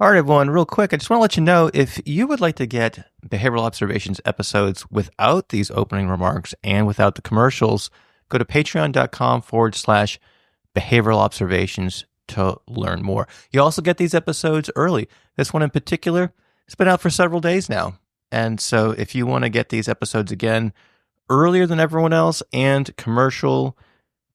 All right, everyone, real quick, I just want to let you know if you would like to get Behavioral Observations episodes without these opening remarks and without the commercials, go to patreon.com/behavioral observations to learn more. You also get these episodes early. This one in particular, it's been out for several days now. And so if you want to get these episodes again earlier than everyone else and commercial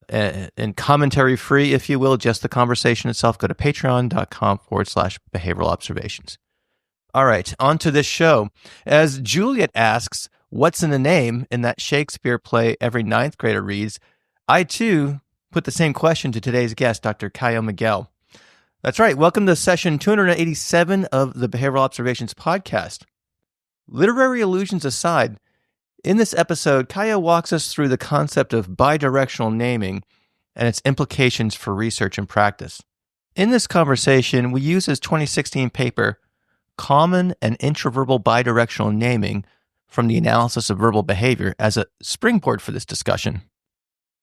and commentary free, if you will, just the conversation itself, go to patreon.com/behavioral observations. All right, on to this show. As Juliet asks, what's in a name in that Shakespeare play every ninth grader reads, I too put the same question to today's guest, Dr. Caio Miguel. That's right. Welcome to session 287 of the Behavioral Observations podcast. Literary allusions aside, in this episode, Caio walks us through the concept of bidirectional naming and its implications for research and practice. In this conversation, we use his 2016 paper, Common and Intraverbal Bidirectional Naming from the Analysis of Verbal Behavior, as a springboard for this discussion.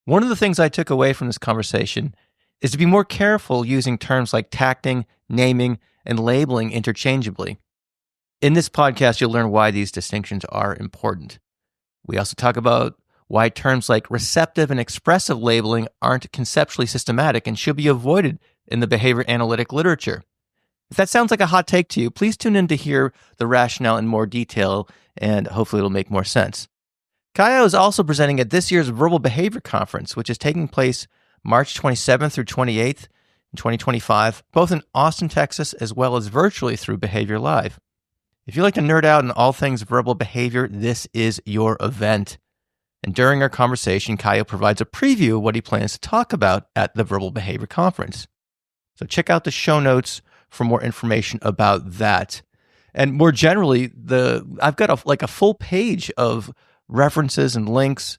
One of the things I took away from this conversation is to be more careful using terms like tacting, naming, and labeling interchangeably. In this podcast, you'll learn why these distinctions are important. We also talk about why terms like receptive and expressive labeling aren't conceptually systematic and should be avoided in the behavior analytic literature. If that sounds like a hot take to you, please tune in to hear the rationale in more detail, and hopefully it'll make more sense. Caio is also presenting at this year's Verbal Behavior Conference, which is taking place March 27th through 28th in 2025, both in Austin, Texas, as well as virtually through Behavior Live. If you like to nerd out on all things verbal behavior, this is your event. And during our conversation, Caio provides a preview of what he plans to talk about at the Verbal Behavior Conference. So check out the show notes for more information about that. And more generally, I've got a full page of references and links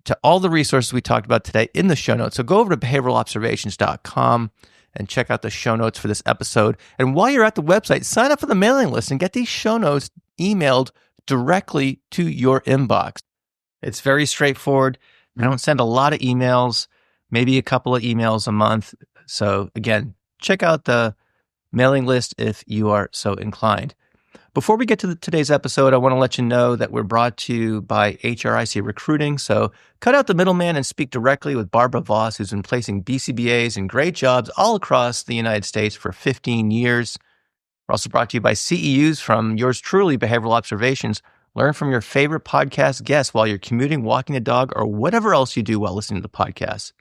to all the resources we talked about today in the show notes. So go over to behavioralobservations.com and check out the show notes for this episode. And while you're at the website, sign up for the mailing list and get these show notes emailed directly to your inbox. It's very straightforward. I don't send a lot of emails, maybe a couple of emails a month. So again, check out the mailing list if you are so inclined. Before we get to today's episode, I want to let you know that we're brought to you by HRIC Recruiting. So cut out the middleman and speak directly with Barbara Voss, who's been placing BCBAs in great jobs all across the United States for 15 years. We're also brought to you by CEUs from yours truly, Behavioral Observations. Learn from your favorite podcast guests while you're commuting, walking a dog, or whatever else you do while listening to the podcast.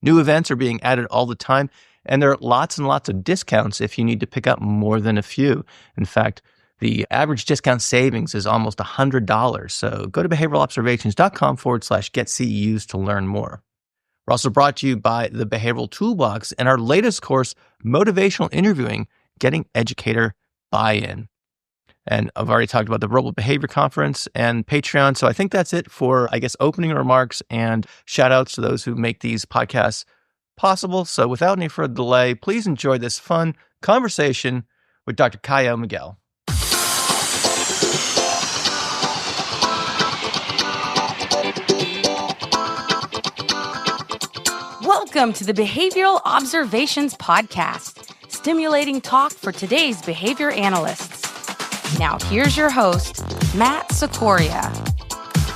New events are being added all the time, and there are lots and lots of discounts if you need to pick up more than a few. In fact, the average discount savings is almost $100. So go to behavioralobservations.com/get CEUs to learn more. We're also brought to you by the Behavioral Toolbox and our latest course, Motivational Interviewing, Getting Educator Buy-In. And I've already talked about the Verbal Behavior Conference and Patreon. So I think that's it for, opening remarks and shout outs to those who make these podcasts possible. So without any further delay, please enjoy this fun conversation with Dr. Caio Miguel. Welcome to the Behavioral Observations Podcast, stimulating talk for today's behavior analysts. Now here's your host, Matt Sikoria.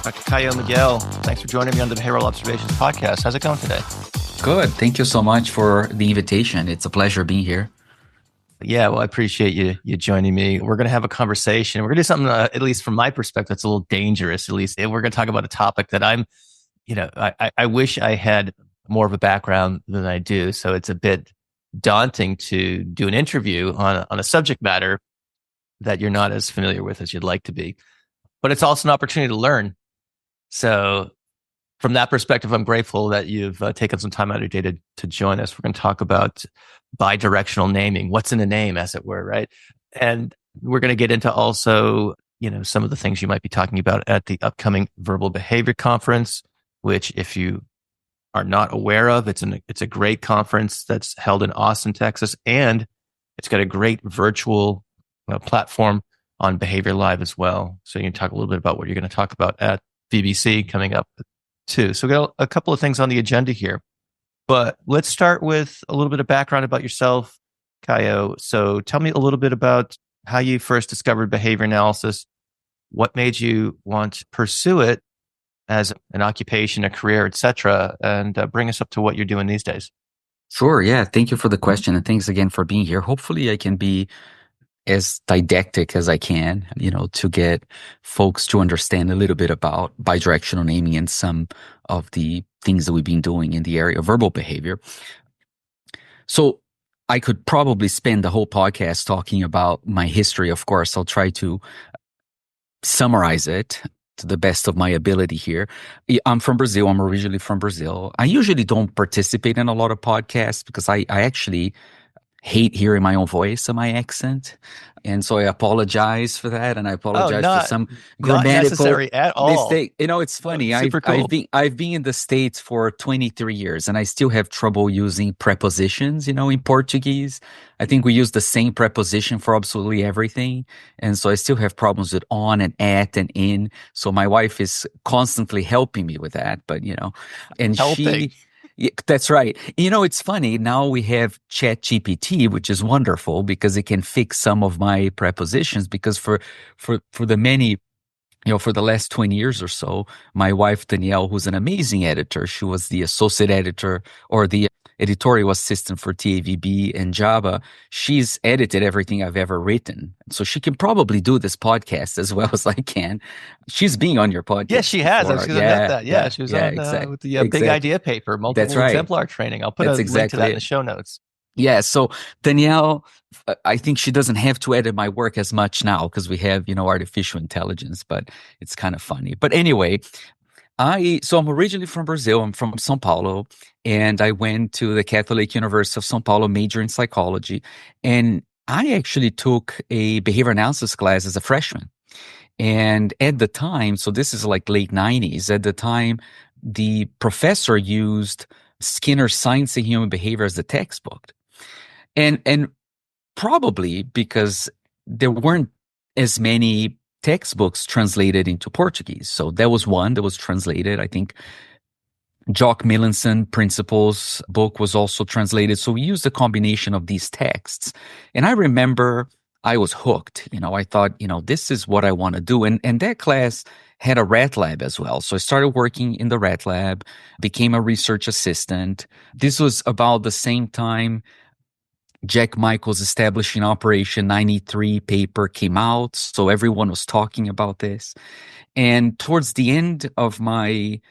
Dr. Caio Miguel, thanks for joining me on the Behavioral Observations Podcast. How's it going today? Good. Thank you so much for the invitation. It's a pleasure being here. Yeah, well, I appreciate you joining me. We're going to have a conversation. We're going to do something, at least from my perspective, that's a little dangerous. At least we're going to talk about a topic that I wish I had more of a background than I do. So it's a bit daunting to do an interview on a subject matter that you're not as familiar with as you'd like to be. But it's also an opportunity to learn. So from that perspective, I'm grateful that you've taken some time out of your day to join us. We're going to talk about bidirectional naming, what's in a name, as it were, right? And we're going to get into also, some of the things you might be talking about at the upcoming Verbal Behavior Conference, which if you are not aware of, it's a great conference that's held in Austin, Texas, and it's got a great virtual platform on Behavior Live as well. So you can talk a little bit about what you're going to talk about at VBC coming up too. So we got a couple of things on the agenda here, but let's start with a little bit of background about yourself. Caio. So tell me a little bit about how you first discovered behavior analysis. What made you want to pursue it as an occupation, a career, etc., and bring us up to what you're doing these days. Sure. Yeah. Thank you for the question. And thanks again for being here. Hopefully I can be as didactic as I can, to get folks to understand a little bit about bidirectional naming and some of the things that we've been doing in the area of verbal behavior. So I could probably spend the whole podcast talking about my history. Of course, I'll try to summarize it to the best of my ability here. I'm from Brazil. I'm originally from Brazil. I usually don't participate in a lot of podcasts because I actually hate hearing my own voice and my accent. And so I apologize for that. And I apologize for some grammatical not necessary at all. mistake. It's funny. Super cool. I've been in the States for 23 years and I still have trouble using prepositions, in Portuguese. I think we use the same preposition for absolutely everything. And so I still have problems with on and at and in. So my wife is constantly helping me with that, but and helping. Yeah, that's right. It's funny. Now we have ChatGPT, which is wonderful because it can fix some of my prepositions. Because for the many, for the last 20 years or so, my wife, Danielle, who's an amazing editor, she was the associate editor or the editorial assistant for TAVB and Java. She's edited everything I've ever written. So she can probably do this podcast as well as I can. She's been on your podcast. Yes, she has. I was going to note that. Yeah, she was on with the big idea paper, multiple exemplar training. I'll put a link to that in the show notes. Yeah. So Danielle, I think she doesn't have to edit my work as much now because we have, artificial intelligence, but it's kind of funny. But anyway, so I'm originally from Brazil. I'm from São Paulo, and I went to the Catholic University of São Paulo, major in psychology. And I actually took a behavior analysis class as a freshman. And at the time, so this is like late 90s, at the time, the professor used Skinner's Science and Human Behavior as the textbook. And probably because there weren't as many textbooks translated into Portuguese. So there was one that was translated. I think Jock Millinson Principles book was also translated. So we used a combination of these texts. And I remember I was hooked. I thought, this is what I want to do. And that class had a rat lab as well. So I started working in the rat lab, became a research assistant. This was about the same time Jack Michael's Establishing Operation 93 paper came out. So everyone was talking about this. And towards the end of my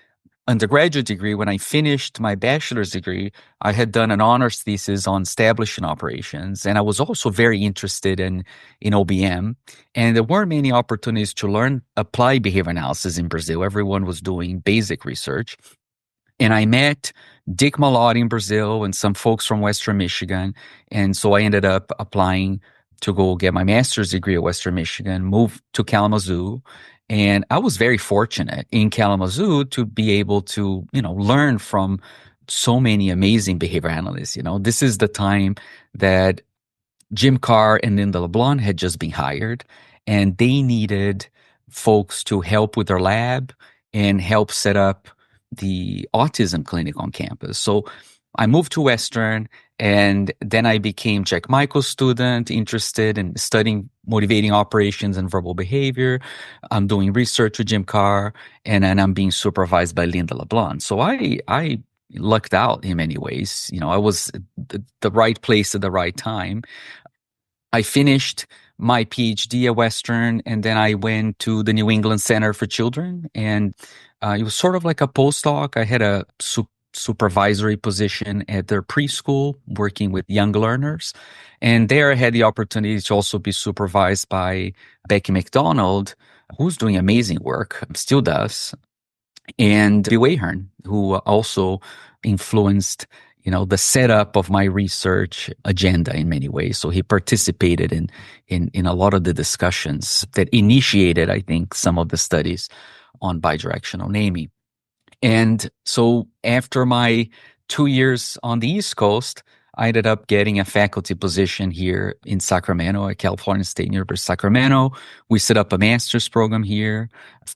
undergraduate degree, when I finished my bachelor's degree, I had done an honors thesis on establishing operations. And I was also very interested in OBM. And there weren't many opportunities to learn applied behavior analysis in Brazil. Everyone was doing basic research. And I met Dick Malotti in Brazil and some folks from Western Michigan. And so I ended up applying to go get my master's degree at Western Michigan, moved to Kalamazoo. And I was very fortunate in Kalamazoo to be able to, learn from so many amazing behavior analysts. This is the time that Jim Carr and Linda LeBlanc had just been hired, and they needed folks to help with their lab and help set up the autism clinic on campus. So I moved to Western, and then I became Jack Michael's student, interested in studying motivating operations and verbal behavior. I'm doing research with Jim Carr, and then I'm being supervised by Linda LeBlanc. So I lucked out in many ways. I was the right place at the right time. I finished my PhD at Western, and then I went to the New England Center for Children, and it was sort of like a postdoc. I had a supervisory position at their preschool, working with young learners. And there I had the opportunity to also be supervised by Becky McDonald, who's doing amazing work, still does, and Bill Ahern, who also influenced the setup of my research agenda in many ways. So he participated in a lot of the discussions that initiated, I think, some of the studies on bidirectional naming. And so after my 2 years on the East Coast, I ended up getting a faculty position here in Sacramento at California State University, Sacramento. We set up a master's program here.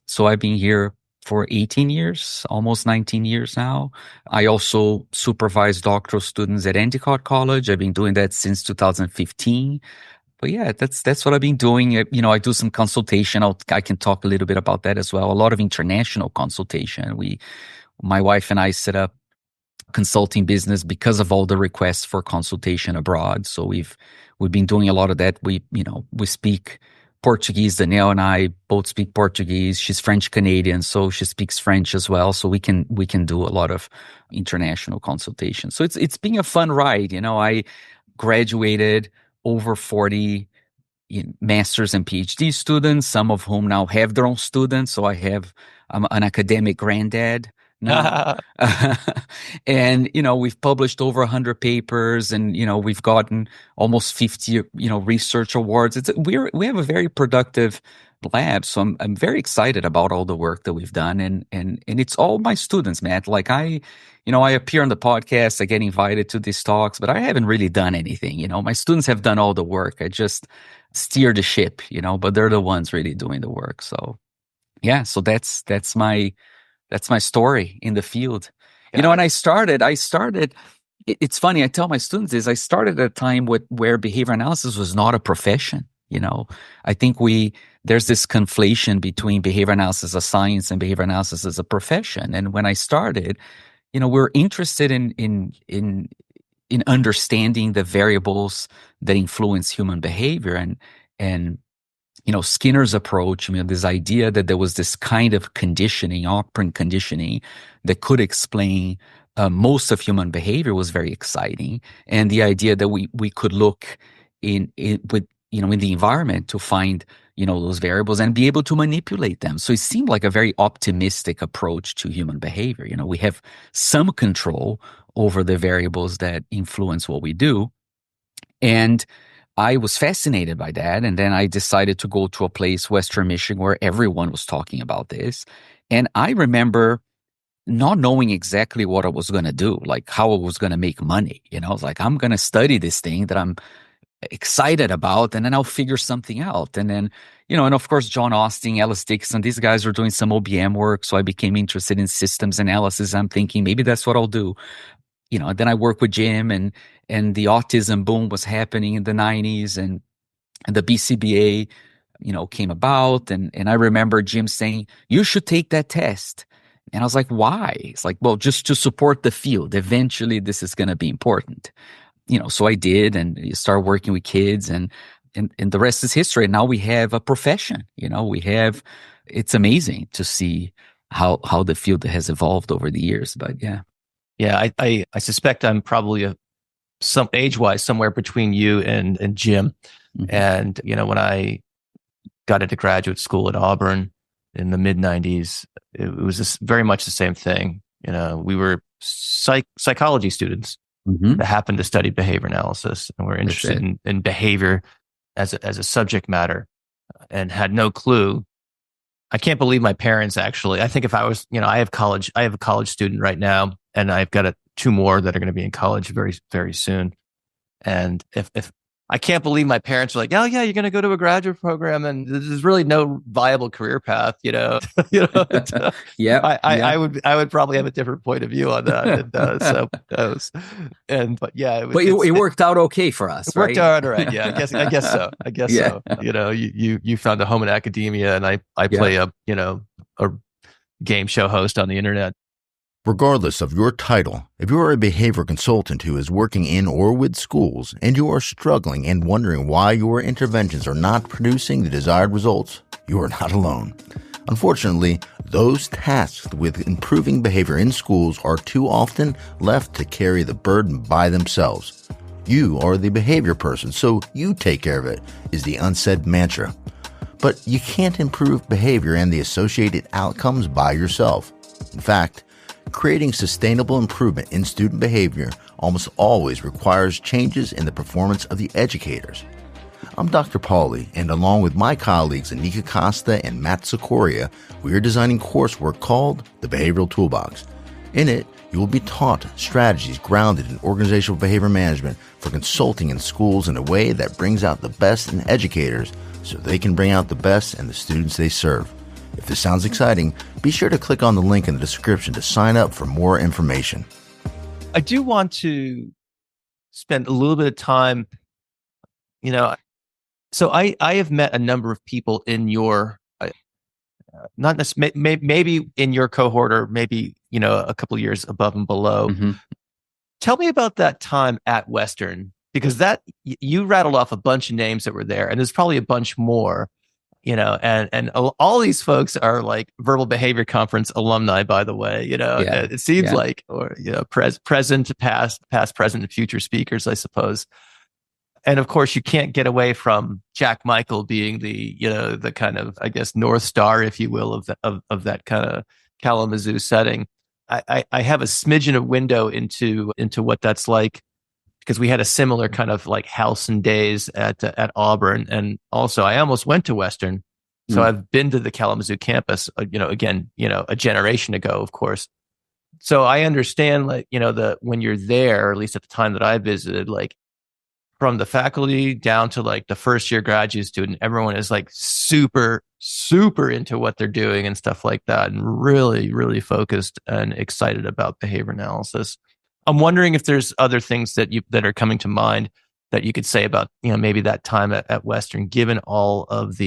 So I've been here for 18 years, almost 19 years now. I also supervise doctoral students at Endicott College. I've been doing that since 2015. But yeah, that's what I've been doing. I do some consultation. I can talk a little bit about that as well. A lot of international consultation. My wife and I set up consulting business because of all the requests for consultation abroad. So we've been doing a lot of that. We speak Portuguese. Danielle and I both speak Portuguese. She's French Canadian, so she speaks French as well. So we can do a lot of international consultation. So it's been a fun ride. I graduated over 40 master's and PhD students, some of whom now have their own students. So I'm an academic granddad now. And, we've published over 100 papers, and, we've gotten almost 50, research awards. We have a very productive lab. So I'm very excited about all the work that we've done. And it's all my students, Matt. Like I appear on the podcast, I get invited to these talks, but I haven't really done anything. My students have done all the work. I just steer the ship, but they're the ones really doing the work. So yeah, so that's my story in the field. And I started, it's funny, I tell my students is I started at a time where behavior analysis was not a profession. I think there's this conflation between behavior analysis as a science and behavior analysis as a profession. And when I started, we're interested in understanding the variables that influence human behavior. And Skinner's approach, this idea that there was this kind of conditioning, operant conditioning, that could explain most of human behavior was very exciting. And the idea that we could look in the environment to find, those variables and be able to manipulate them. So it seemed like a very optimistic approach to human behavior. We have some control over the variables that influence what we do. And I was fascinated by that. And then I decided to go to a place, Western Michigan, where everyone was talking about this. And I remember not knowing exactly what I was going to do, like how I was going to make money. I was like, I'm going to study this thing that I'm excited about, and then I'll figure something out. And then, and of course, John Austin, Ellis Dixon, these guys were doing some OBM work. So I became interested in systems analysis. I'm thinking maybe that's what I'll do. Then I worked with Jim, and the autism boom was happening in the 90s, and the BCBA, came about. And I remember Jim saying, you should take that test. And I was like, why? It's like, well, just to support the field. Eventually, this is going to be important. So I did, and you start working with kids, and the rest is history. Now we have a profession. It's amazing to see how the field has evolved over the years. But yeah. Yeah, I suspect I'm probably some age-wise somewhere between you and Jim. Mm-hmm. And when I got into graduate school at Auburn in the mid-90s, it was very much the same thing. We were psychology students that happened to study behavior analysis, and we're interested in behavior as a subject matter, and had no clue. I can't believe my parents actually. I think if I was, I have a college student right now, and I've got two more that are going to be in college very, very soon. And if I can't believe my parents were like, oh yeah, you're going to go to a graduate program, and there's really no viable career path, Yeah. I would probably have a different point of view on that. But yeah, it worked out okay for us. It worked out all right. Yeah, I guess so. So. You found a home in academia, and I play a game show host on the internet. Regardless of your title, if you are a behavior consultant who is working in or with schools and you are struggling and wondering why your interventions are not producing the desired results, you are not alone. Unfortunately, those tasked with improving behavior in schools are too often left to carry the burden by themselves. You are the behavior person, so you take care of it, is the unsaid mantra. But you can't improve behavior and the associated outcomes by yourself. In fact, creating sustainable improvement in student behavior almost always requires changes in the performance of the educators. I'm Dr. Pauly, and along with my colleagues Anika Costa and Matt Sikoria, we are designing coursework called the Behavioral Toolbox. In it, you will be taught strategies grounded in organizational behavior management for consulting in schools in a way that brings out the best in educators so they can bring out the best in the students they serve. If this sounds exciting, be sure to click on the link in the description to sign up for more information. I do want to spend a little bit of time, so I have met a number of people in your, not necessarily, maybe in your cohort or maybe, a couple of years above and below. Mm-hmm. Tell me about that time at Western, because you rattled off a bunch of names that were there, and there's probably a bunch more, and all these folks are like Verbal Behavior Conference alumni, by the way. It seems like, or present, past, present, and future speakers, I suppose. And of course, you can't get away from Jack Michael being the kind of, I guess, North Star, if you will, of that kind of Kalamazoo setting. I have a smidgen of window into what that's like, because we had a similar kind of like Halcyon days at Auburn, and also I almost went to Western, so I've been to the Kalamazoo campus, again, a generation ago, of course. So I understand, like, when you're there, or at least at the time that I visited, like, from the faculty down to like the first year graduate student, everyone is like super, super into what they're doing and stuff like that, and really, really focused and excited about behavior analysis. I'm wondering if there's other things that are coming to mind that you could say about, maybe that time at Western, given all of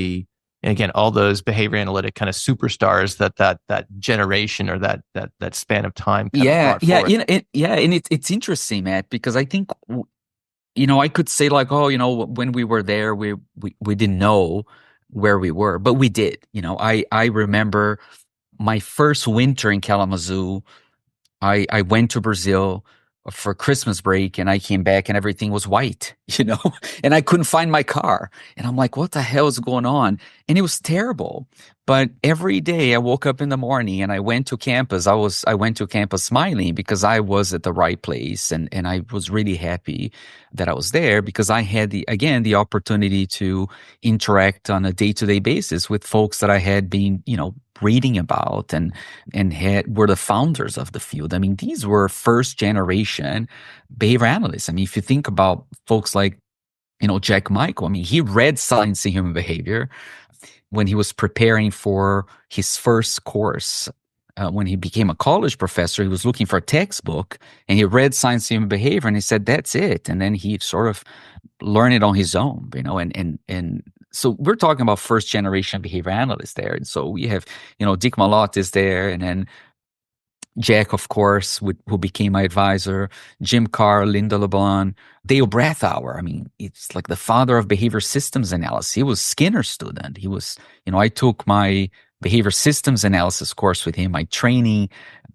all those behavior analytic kind of superstars that generation, or that span of time. And it's interesting, Matt, because I think, I could say like, when we were there, we didn't know where we were, but we did. I remember my first winter in Kalamazoo. I went to Brazil for Christmas break, and I came back and everything was white, and I couldn't find my car. And I'm like, what the hell is going on? And it was terrible. But every day I woke up in the morning and I went to campus. I went to campus smiling, because I was at the right place, and I was really happy that I was there, because I had the opportunity to interact on a day-to-day basis with folks that I had been, reading about and were the founders of the field. I mean, these were first generation behavior analysts. I mean, if you think about folks like, Jack Michael, I mean, he read Science in Human Behavior when he was preparing for his first course. When he became a college professor, he was looking for a textbook, and he read Science in Human Behavior, and he said, that's it. And then he sort of learned it on his own, and so we're talking about first generation behavior analysts there. And so we have, Dick Malott is there, and then Jack, of course, who became my advisor, Jim Carr, Linda LeBlanc, Dale Brathauer. I mean, it's like the father of behavior systems analysis. He was Skinner's student. He was, I took my behavior systems analysis course with him, my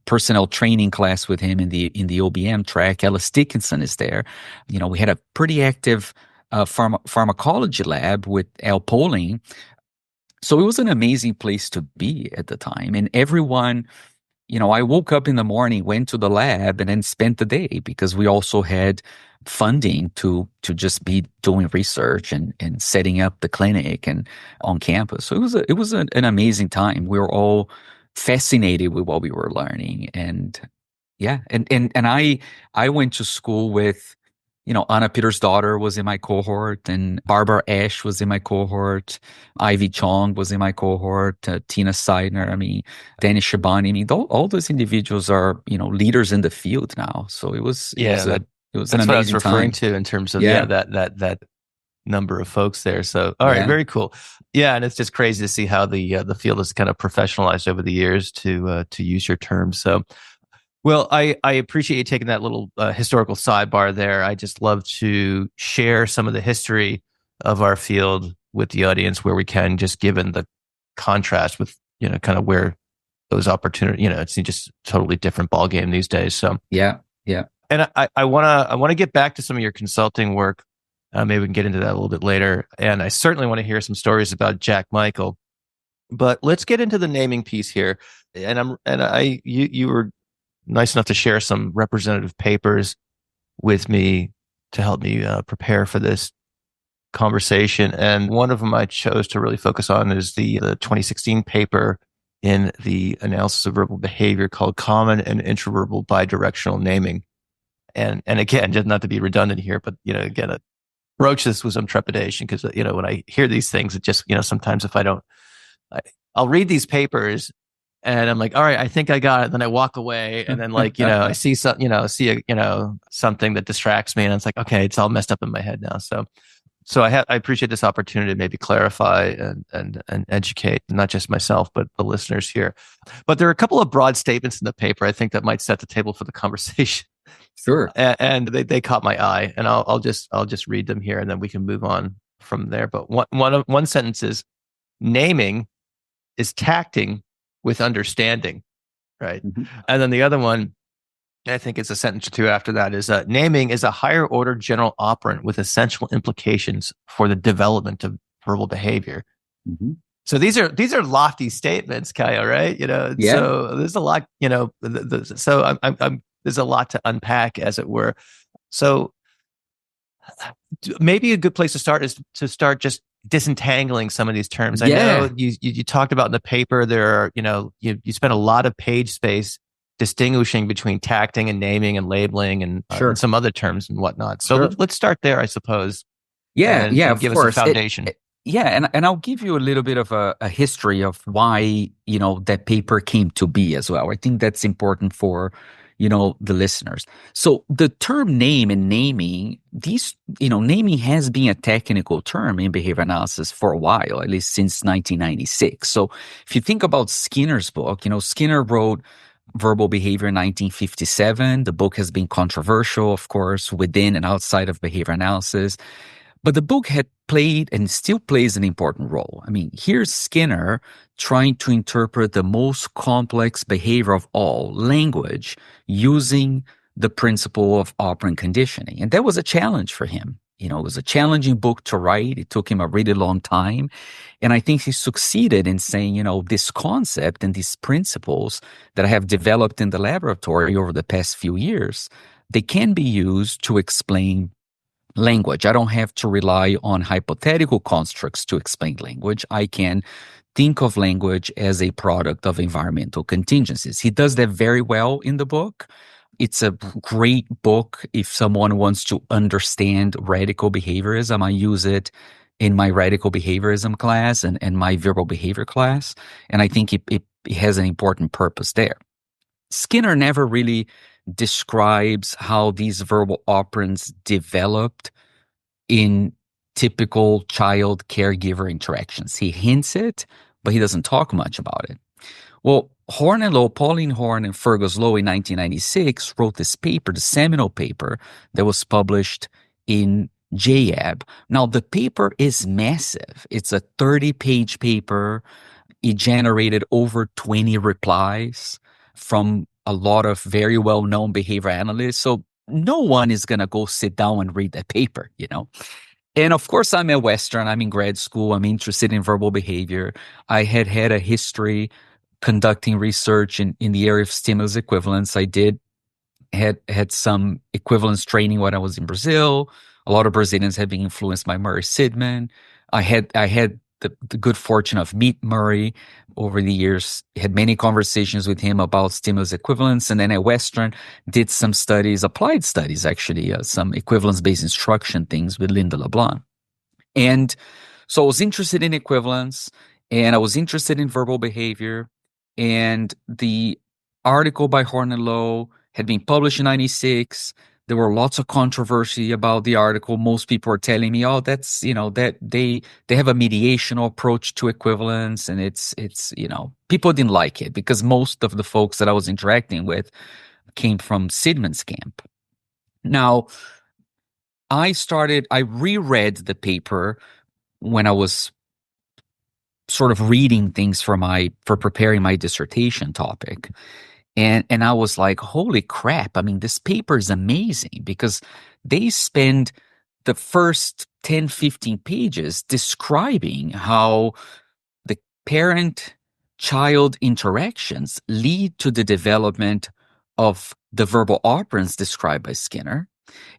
personnel training class with him in the OBM track. Ellis Dickinson is there. We had a pretty active pharmacology lab with Al Poling. So it was an amazing place to be at the time. And everyone, I woke up in the morning, went to the lab, and then spent the day, because we also had funding to just be doing research and setting up the clinic and on campus. So it was an amazing time. We were all fascinated with what we were learning. And I went to school with, Anna Peters' daughter was in my cohort, and Barbara Ash was in my cohort. Ivy Chong was in my cohort. Tina Seidner, Danny Shabani. All those individuals are, leaders in the field now. So it was an amazing time. That's what I was referring to in terms of that number of folks there. So, all right, very cool. Yeah, and it's just crazy to see how the field has kind of professionalized over the years, to use your term. So. Well, I appreciate you taking that little historical sidebar there. I just love to share some of the history of our field with the audience where we can, just given the contrast with, kind of where those opportunities, it's just a totally different ballgame these days. So yeah. And I want to get back to some of your consulting work. Maybe we can get into that a little bit later. And I certainly want to hear some stories about Jack Michael. But let's get into the naming piece here. And you were nice enough to share some representative papers with me to help me prepare for this conversation. And one of them I chose to really focus on is the 2016 paper in the analysis of verbal behavior called Common and Intraverbal Bidirectional Naming. And again, just not to be redundant here, but, again, I broach this with some trepidation, because, when I hear these things, it just, sometimes if I don't, I'll read these papers and I'm like, all right, I think I got it. Then I walk away and then I see something that distracts me and it's like, okay, it's all messed up in my head now. So I appreciate this opportunity to maybe clarify and educate not just myself, but the listeners here. But there are a couple of broad statements in the paper I think that might set the table for the conversation. Sure. And they caught my eye, and I'll just read them here, and then we can move on from there. But one sentence is, naming is tacting with understanding, right? Mm-hmm. And then the other one, I think it's a sentence or two after that, is naming is a higher order general operant with essential implications for the development of verbal behavior. Mm-hmm. So these are lofty statements, Caio, right? Yeah. So there's a lot, so I'm there's a lot to unpack, as it were. So maybe a good place to start is to start just disentangling some of these terms. I know you talked about in the paper, there are, you spent a lot of page space distinguishing between tacting and naming and labeling and some other terms and whatnot. So let's start there, I suppose. And give us a foundation. And I'll give you a little bit of a history of why, that paper came to be as well. I think that's important for, the listeners. So the term name and naming, naming has been a technical term in behavior analysis for a while, at least since 1996. So if you think about Skinner's book, Skinner wrote Verbal Behavior in 1957. The book has been controversial, of course, within and outside of behavior analysis. But the book had played and still plays an important role. I mean, here's Skinner trying to interpret the most complex behavior of all, language, using the principle of operant conditioning. And that was a challenge for him. It was a challenging book to write. It took him a really long time. And I think he succeeded in saying, this concept and these principles that I have developed in the laboratory over the past few years, they can be used to explain language. I don't have to rely on hypothetical constructs to explain language. I can think of language as a product of environmental contingencies. He does that very well in the book. It's a great book if someone wants to understand radical behaviorism. I use it in my radical behaviorism class and my verbal behavior class, and I think it has an important purpose there. Skinner never really describes how these verbal operants developed in typical child caregiver interactions. He hints it, but he doesn't talk much about it. Well, Horn and Lowe, Pauline Horn and Fergus Lowe in 1996 wrote this paper, the seminal paper that was published in JAB. Now, the paper is massive. It's a 30-page paper. It generated over 20 replies from a lot of very well-known behavior analysts. So no one is going to go sit down and read that paper, And of course, I'm at Western. I'm in grad school. I'm interested in verbal behavior. I had a history conducting research in the area of stimulus equivalence. I had some equivalence training when I was in Brazil. A lot of Brazilians had been influenced by Murray Sidman. I had the good fortune of meet Murray over the years, had many conversations with him about stimulus equivalence. And then at Western, did some studies, applied studies actually, some equivalence-based instruction things with Linda LeBlanc. And so I was interested in equivalence, and I was interested in verbal behavior. And the article by Horn and Lowe had been published in 96. There were lots of controversy about the article. Most people are telling me, that's, that they have a mediational approach to equivalence. And it's, people didn't like it because most of the folks that I was interacting with came from Sidman's camp. Now, I reread the paper when I was sort of reading things for preparing my dissertation topic. And I was like, holy crap. I mean, this paper is amazing because they spend the first 10, 15 pages describing how the parent-child interactions lead to the development of the verbal operants described by Skinner.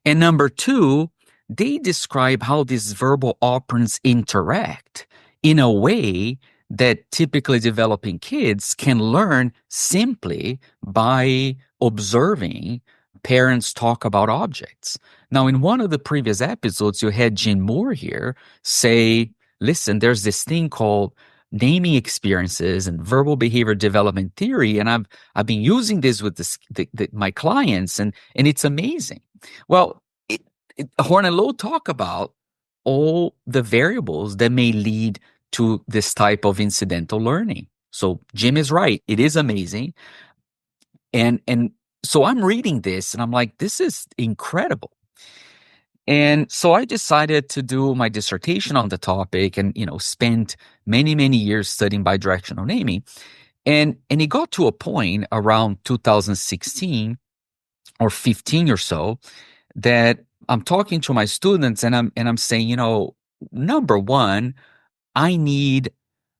And number two, they describe how these verbal operants interact in a way that typically developing kids can learn simply by observing parents talk about objects. Now, in one of the previous episodes, you had Jean Moore here say, listen, there's this thing called naming experiences and verbal behavior development theory, and I've been using this with my clients, and it's amazing. Well, Horn and Lowe talk about all the variables that may lead to this type of incidental learning. So Jim is right; it is amazing, and so I'm reading this, and I'm like, this is incredible. And so I decided to do my dissertation on the topic and, spent many, many years studying bidirectional naming. And it got to a point around 2016 or 15 or so that I'm talking to my students and I'm saying, number one, I need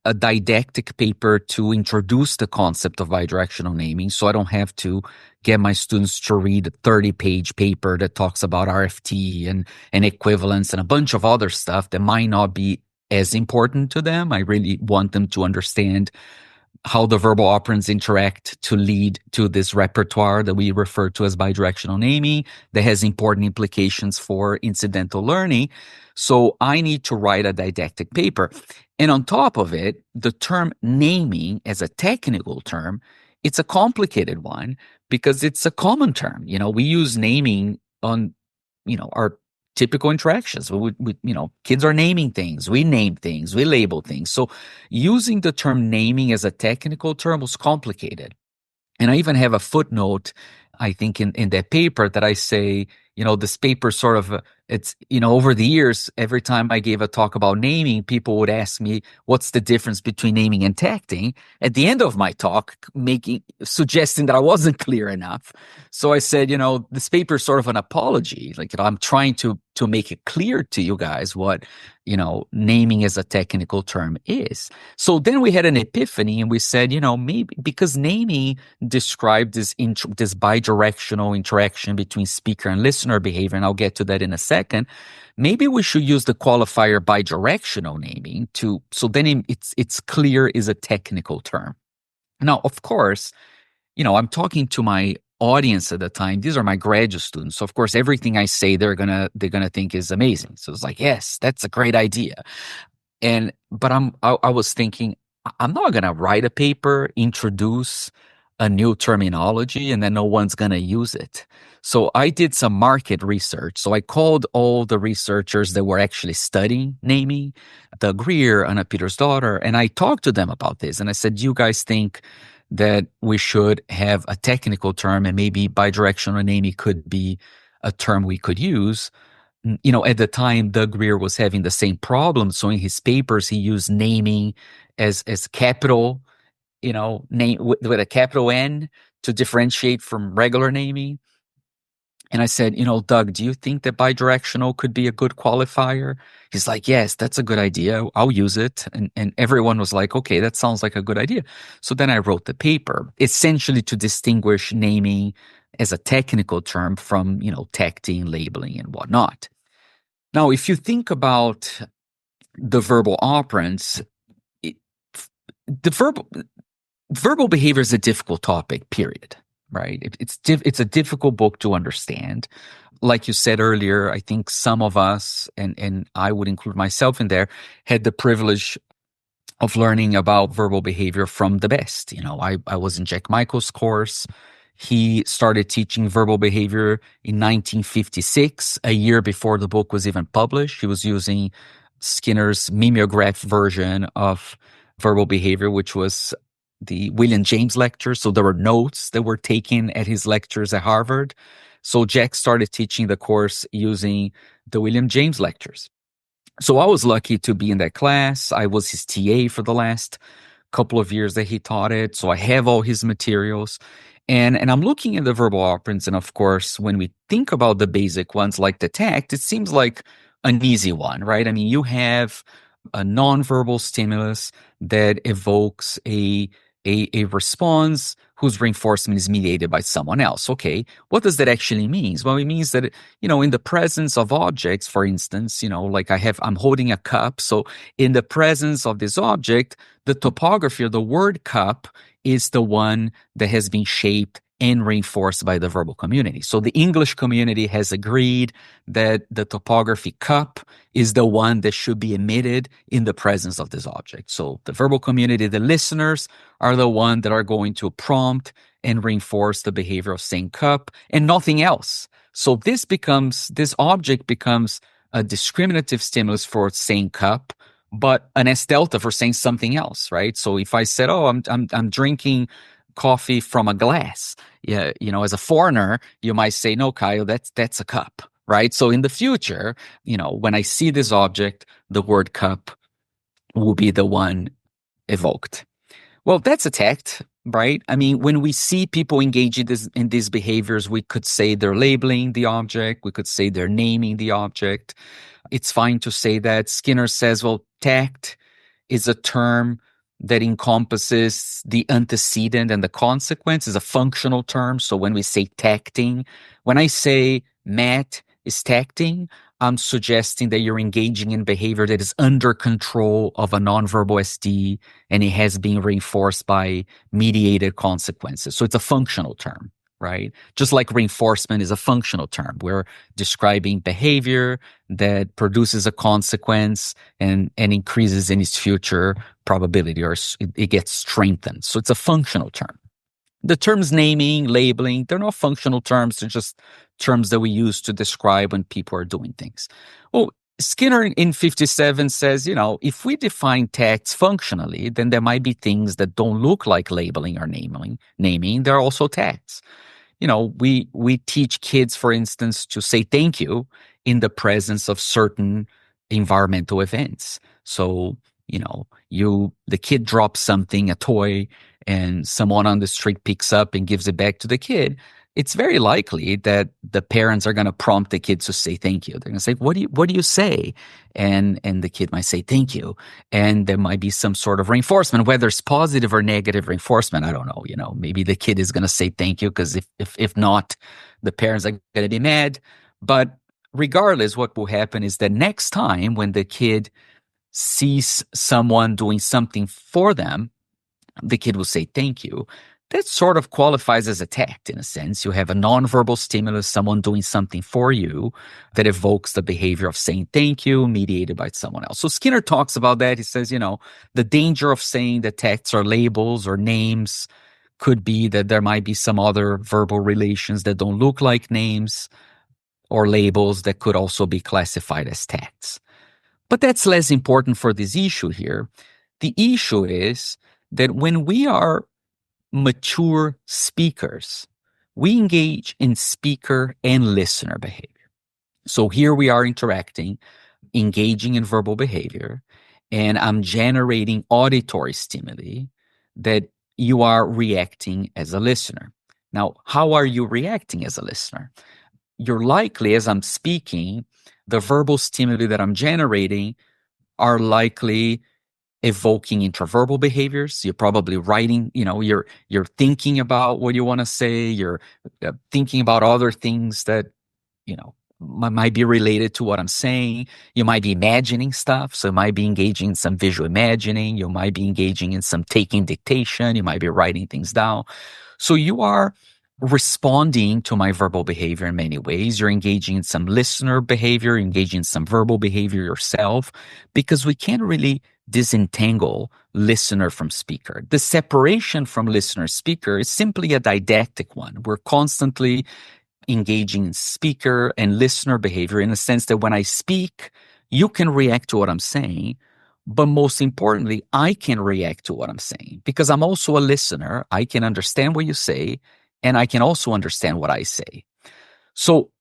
a didactic paper to introduce the concept of bidirectional naming, so I don't have to get my students to read a 30-page paper that talks about RFT and equivalence and a bunch of other stuff that might not be as important to them. I really want them to understand how the verbal operands interact to lead to this repertoire that we refer to as bidirectional naming that has important implications for incidental learning. So I need to write a didactic paper. And on top of it, the term naming as a technical term, it's a complicated one because it's a common term. We use naming on, our typical interactions. Kids are naming things. We name things. We label things. So using the term naming as a technical term was complicated. And I even have a footnote, I think, in that paper that I say, this paper sort of, it's, over the years, every time I gave a talk about naming, people would ask me, what's the difference between naming and tacting? At the end of my talk, suggesting that I wasn't clear enough. So I said, this paper is sort of an apology. Like, I'm trying to make it clear to you guys what, naming as a technical term is. So then we had an epiphany and we said, maybe because naming described this bidirectional interaction between speaker and listener behavior, and I'll get to that in a second, maybe we should use the qualifier bidirectional naming so then it's clear is a technical term. Now, of course, I'm talking to my audience at the time. These are my graduate students. So of course, everything I say, they're gonna think is amazing. So it's like, yes, that's a great idea. But I was thinking, I'm not gonna write a paper, introduce a new terminology, and then no one's gonna use it. So I did some market research. So I called all the researchers that were actually studying naming, Doug Greer, Anna Peter's daughter, and I talked to them about this. And I said, you guys think that we should have a technical term and maybe bidirectional naming could be a term we could use? At the time, Doug Greer was having the same problem. So in his papers, he used naming as capital, name with a capital N to differentiate from regular naming. And I said, Doug, do you think that bidirectional could be a good qualifier? He's like, yes, that's a good idea. I'll use it. And everyone was like, okay, that sounds like a good idea. So then I wrote the paper, essentially to distinguish naming as a technical term from, tacting, labeling, and whatnot. Now, if you think about the verbal operands, verbal behavior is a difficult topic, period. Right? It's a difficult book to understand. Like you said earlier, I think some of us, and I would include myself in there, had the privilege of learning about verbal behavior from the best. I was in Jack Michael's course. He started teaching verbal behavior in 1956, a year before the book was even published. He was using Skinner's mimeograph version of verbal behavior, which was the William James lecture. So there were notes that were taken at his lectures at Harvard. So Jack started teaching the course using the William James lectures. So I was lucky to be in that class. I was his TA for the last couple of years that he taught it. So I have all his materials. And I'm looking at the verbal operands. And of course, when we think about the basic ones like the tact, it seems like an easy one, right? I mean, you have a nonverbal stimulus that evokes a response whose reinforcement is mediated by someone else. Okay, what does that actually mean? Well, it means that, in the presence of objects, for instance, like I'm holding a cup. So in the presence of this object, the topography or the word cup is the one that has been shaped and reinforced by the verbal community. So the English community has agreed that the topography cup is the one that should be emitted in the presence of this object. So the verbal community, the listeners, are the one that are going to prompt and reinforce the behavior of saying cup and nothing else. So this object becomes a discriminative stimulus for saying cup, but an S delta for saying something else, right? So if I said, "Oh, I'm drinking coffee from a glass," yeah, as a foreigner, you might say, "No, Caio, that's a cup," right? So in the future, when I see this object, the word cup will be the one evoked. Well, that's a tact, right? I mean, when we see people engage in these behaviors, we could say they're labeling the object. We could say they're naming the object. It's fine to say that. Skinner says, well, tact is a term that encompasses the antecedent and the consequence, is a functional term. So when we say tacting, when I say Matt is tacting, I'm suggesting that you're engaging in behavior that is under control of a nonverbal SD, and it has been reinforced by mediated consequences. So it's a functional term, right? Just like reinforcement is a functional term. We're describing behavior that produces a consequence and increases in its future probability, or it gets strengthened. So it's a functional term. The terms naming, labeling, they're not functional terms. They're just terms that we use to describe when people are doing things. Well, Skinner in 57 says, if we define tacts functionally, then there might be things that don't look like labeling or naming. They're also tacts. We teach kids, for instance, to say thank you in the presence of certain environmental events. So, the kid drops something, a toy, and someone on the street picks up and gives it back to the kid. It's very likely that the parents are going to prompt the kids to say thank you. They're going to say, what do you say? And the kid might say thank you. And there might be some sort of reinforcement, whether it's positive or negative reinforcement. I don't know. Maybe the kid is going to say thank you, because if not, the parents are going to be mad. But regardless, what will happen is that next time when the kid sees someone doing something for them, the kid will say thank you. That sort of qualifies as a tact in a sense. You have a nonverbal stimulus, someone doing something for you, that evokes the behavior of saying thank you, mediated by someone else. So Skinner talks about that. He says, the danger of saying that tacts are labels or names could be that there might be some other verbal relations that don't look like names or labels that could also be classified as tacts. But that's less important for this issue here. The issue is that when we are mature speakers, we engage in speaker and listener behavior. So here we are interacting, engaging in verbal behavior, and I'm generating auditory stimuli that you are reacting as a listener. Now, how are you reacting as a listener? You're likely, as I'm speaking, the verbal stimuli that I'm generating are likely evoking intraverbal behaviors. You're probably writing, you're thinking about what you want to say. You're thinking about other things that, might be related to what I'm saying. You might be imagining stuff. So you might be engaging in some visual imagining. You might be engaging in some taking dictation. You might be writing things down. So you are responding to my verbal behavior in many ways. You're engaging in some listener behavior, engaging in some verbal behavior yourself, because we can't really disentangle listener from speaker. The separation from listener-speaker is simply a didactic one. We're constantly engaging in speaker and listener behavior in the sense that when I speak, you can react to what I'm saying, but most importantly, I can react to what I'm saying because I'm also a listener. I can understand what you say, and I can also understand what I say. So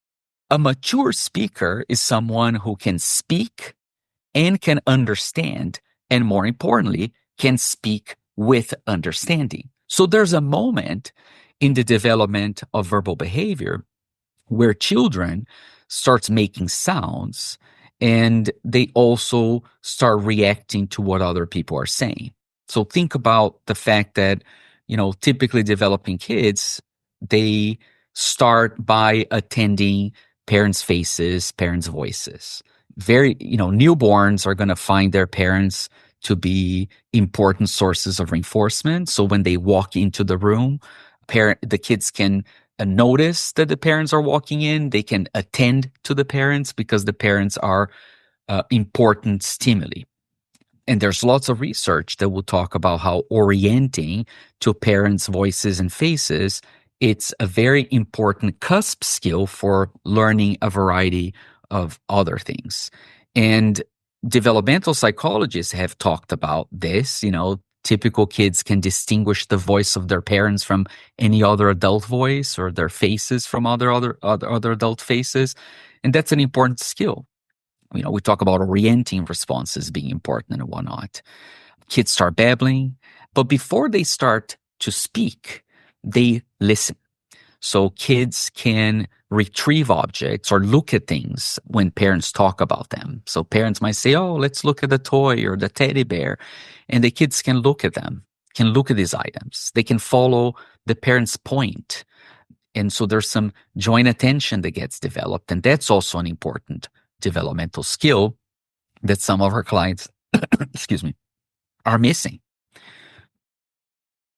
a mature speaker is someone who can speak and can understand, and more importantly, can speak with understanding. So there's a moment in the development of verbal behavior where children starts making sounds and they also start reacting to what other people are saying. So think about the fact that, typically developing kids, they start by attending parents' faces, parents' voices. Newborns are going to find their parents to be important sources of reinforcement. So when they walk into the room, the kids can notice that the parents are walking in. They can attend to the parents because the parents are important stimuli. And there's lots of research that will talk about how orienting to parents' voices and faces, it's a very important cusp skill for learning a variety of other things. And developmental psychologists have talked about this. Typical kids can distinguish the voice of their parents from any other adult voice, or their faces from other adult faces. And that's an important skill. We talk about orienting responses being important and whatnot. Kids start babbling, but before they start to speak, they listen. So kids can retrieve objects or look at things when parents talk about them. So parents might say, oh, let's look at the toy or the teddy bear. And the kids can look at them, can look at these items. They can follow the parent's point. And so there's some joint attention that gets developed. And that's also an important developmental skill that some of our clients, excuse me, are missing.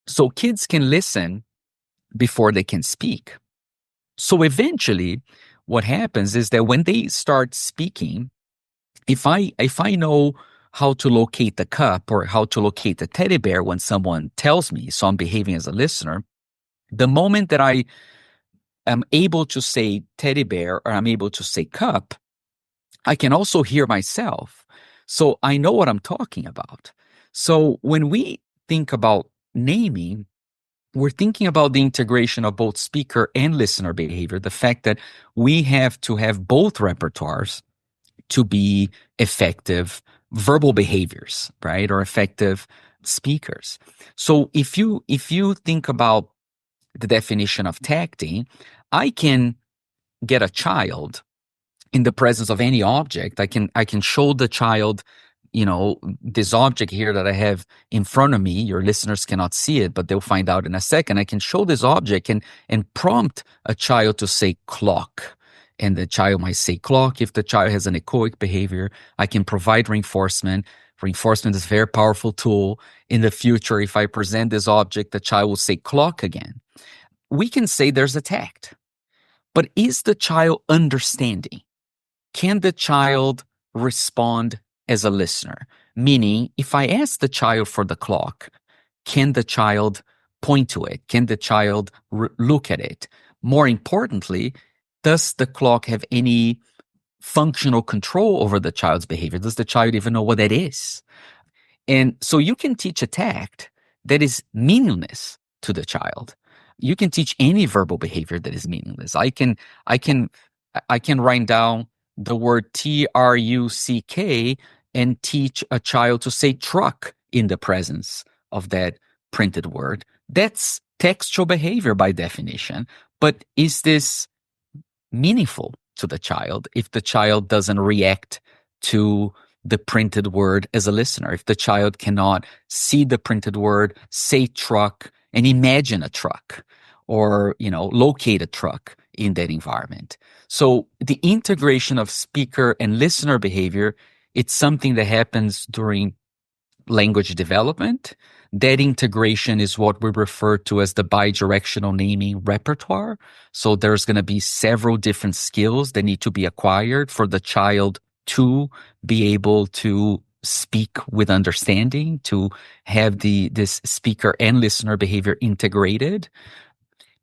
So kids can listen before they can speak. So eventually what happens is that when they start speaking, if I know how to locate the cup or how to locate the teddy bear when someone tells me, so I'm behaving as a listener, the moment that I am able to say teddy bear or I'm able to say cup, I can also hear myself. So I know what I'm talking about. So when we think about naming, we're thinking about the integration of both speaker and listener behavior, the fact that we have to have both repertoires to be effective verbal behaviors, right? Or effective speakers. So if you think about the definition of tacting, I can get a child in the presence of any object. I can show the child, this object here that I have in front of me. Your listeners cannot see it, but they'll find out in a second. I can show this object and prompt a child to say clock. And the child might say clock. If the child has an echoic behavior, I can provide reinforcement. Reinforcement is a very powerful tool. In the future, if I present this object, the child will say clock again. We can say there's a tact. But is the child understanding? Can the child respond as a listener? Meaning, if I ask the child for the clock, can the child point to it? Can the child look at it? More importantly, does the clock have any functional control over the child's behavior? Does the child even know what that is? And so you can teach a tact that is meaningless to the child. You can teach any verbal behavior that is meaningless. I can write down the word truck and teach a child to say truck in the presence of that printed word. That's textual behavior by definition. But is this meaningful to the child if the child doesn't react to the printed word as a listener? If the child cannot see the printed word, say truck, and imagine a truck, or locate a truck in that environment. So the integration of speaker and listener behavior, it's something that happens during language development. That integration is what we refer to as the bidirectional naming repertoire. So there's going to be several different skills that need to be acquired for the child to be able to speak with understanding, to have this speaker and listener behavior integrated.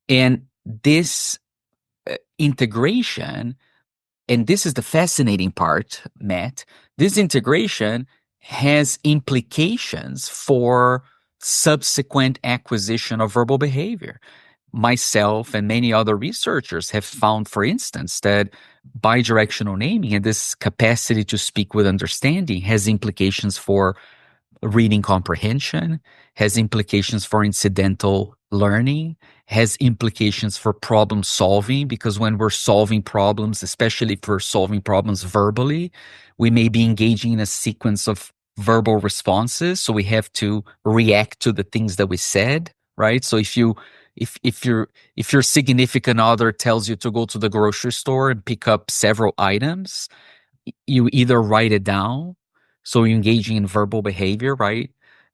And this integration, and this is the fascinating part, Matt, this integration has implications for subsequent acquisition of verbal behavior. Myself and many other researchers have found, for instance, that bidirectional naming and this capacity to speak with understanding has implications for reading comprehension, has implications for incidental learning, has implications for problem solving, because when we're solving problems, especially if we're solving problems verbally, we may be engaging in a sequence of verbal responses. So we have to react to the things that we said, right? So if your significant other tells you to go to the grocery store and pick up several items, you either write it down, so you're engaging in verbal behavior, right?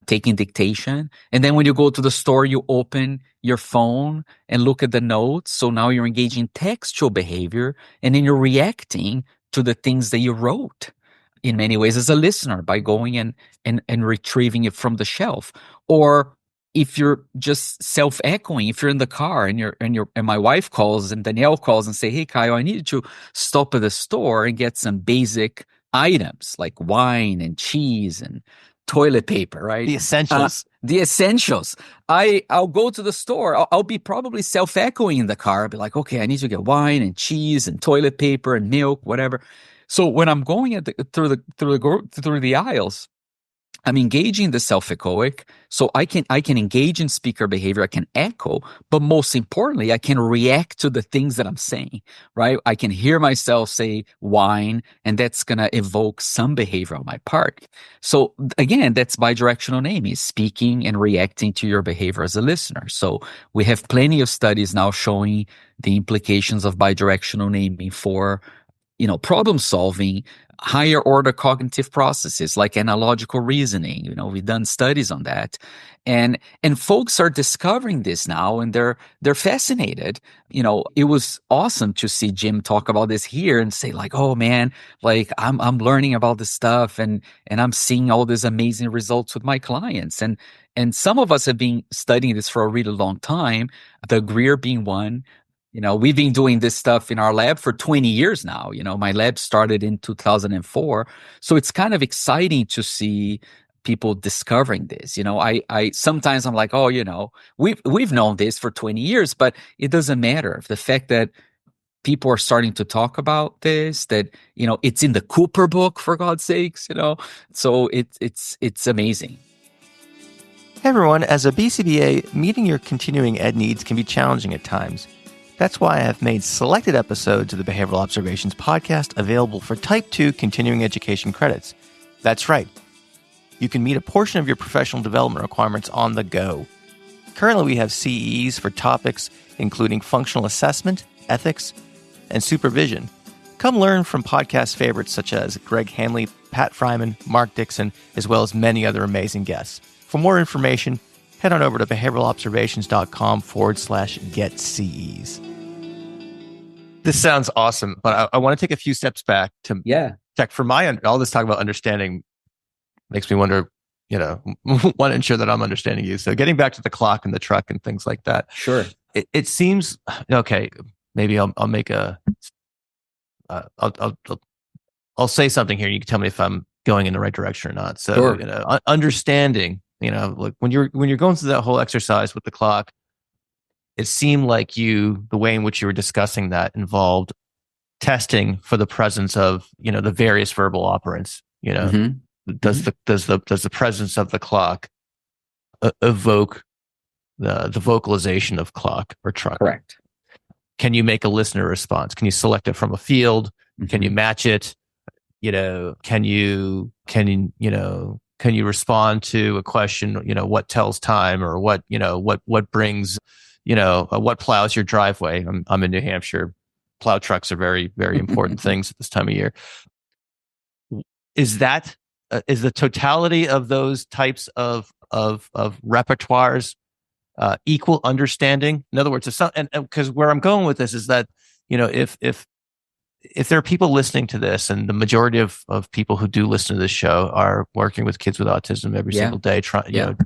taking dictation. And then when you go to the store, you open your phone and look at the notes. So now you're engaging textual behavior, and then you're reacting to the things that you wrote in many ways as a listener by going and retrieving it from the shelf. Or if you're just self-echoing, if you're in the car and my wife calls and Danielle calls and say, "Hey, Caio, I need you to stop at the store and get some basic items like wine and cheese and toilet paper," right? The essentials. The essentials. I'll go to the store. I'll be probably self-echoing in the car. I'll be like, "Okay, I need to get wine and cheese and toilet paper and milk, whatever." So when I'm going through the aisles, I'm engaging the self-echoic, so I can engage in speaker behavior. I can echo, but most importantly, I can react to the things that I'm saying. Right? I can hear myself say wine, and that's gonna evoke some behavior on my part. So again, that's bidirectional naming: speaking and reacting to your behavior as a listener. So we have plenty of studies now showing the implications of bidirectional naming for problem solving, higher order cognitive processes like analogical reasoning. We've done studies on that. And folks are discovering this now, and they're fascinated. It was awesome to see Jim talk about this here and say like, "Oh man, like I'm learning about this stuff and I'm seeing all these amazing results with my clients." And some of us have been studying this for a really long time, the Greer being one. We've been doing this stuff in our lab for 20 years now. My lab started in 2004. So it's kind of exciting to see people discovering this. I sometimes I'm like, "Oh, we've known this for 20 years, but it doesn't matter." The fact that people are starting to talk about this, that, it's in the Cooper book, for God's sakes, so it's amazing. Hey everyone, as a BCBA, meeting your continuing ed needs can be challenging at times. That's why I have made selected episodes of the Behavioral Observations podcast available for Type 2 continuing education credits. That's right. You can meet a portion of your professional development requirements on the go. Currently, we have CEs for topics including functional assessment, ethics, and supervision. Come learn from podcast favorites such as Greg Hanley, Pat Fryman, Mark Dixon, as well as many other amazing guests. For more information, head on over to behavioralobservations.com/get-CEs. This sounds awesome, but I want to take a few steps back to check for all this talk about understanding makes me wonder, want to ensure that I'm understanding you. So getting back to the clock and the truck and things like that. Sure. It seems, okay, maybe I'll make I'll say something here. You can tell me if I'm going in the right direction or not. So, sure. Understanding, like when you're going through that whole exercise with the clock, it seemed like the way in which you were discussing that involved testing for the presence of, the various verbal operands. Does the presence of the clock evoke the vocalization of clock or truck? Correct. Can you make a listener response? Can you select it from a field? Mm-hmm. Can you match it? Can you respond to a question? What tells time, or what brings, what plows your driveway? I'm in New Hampshire. Plow trucks are very, very important things at this time of year. Is the totality of those types of repertoires equal understanding? In other words, because where I'm going with this is that, if there are people listening to this, and the majority of people who do listen to this show are working with kids with autism every single day,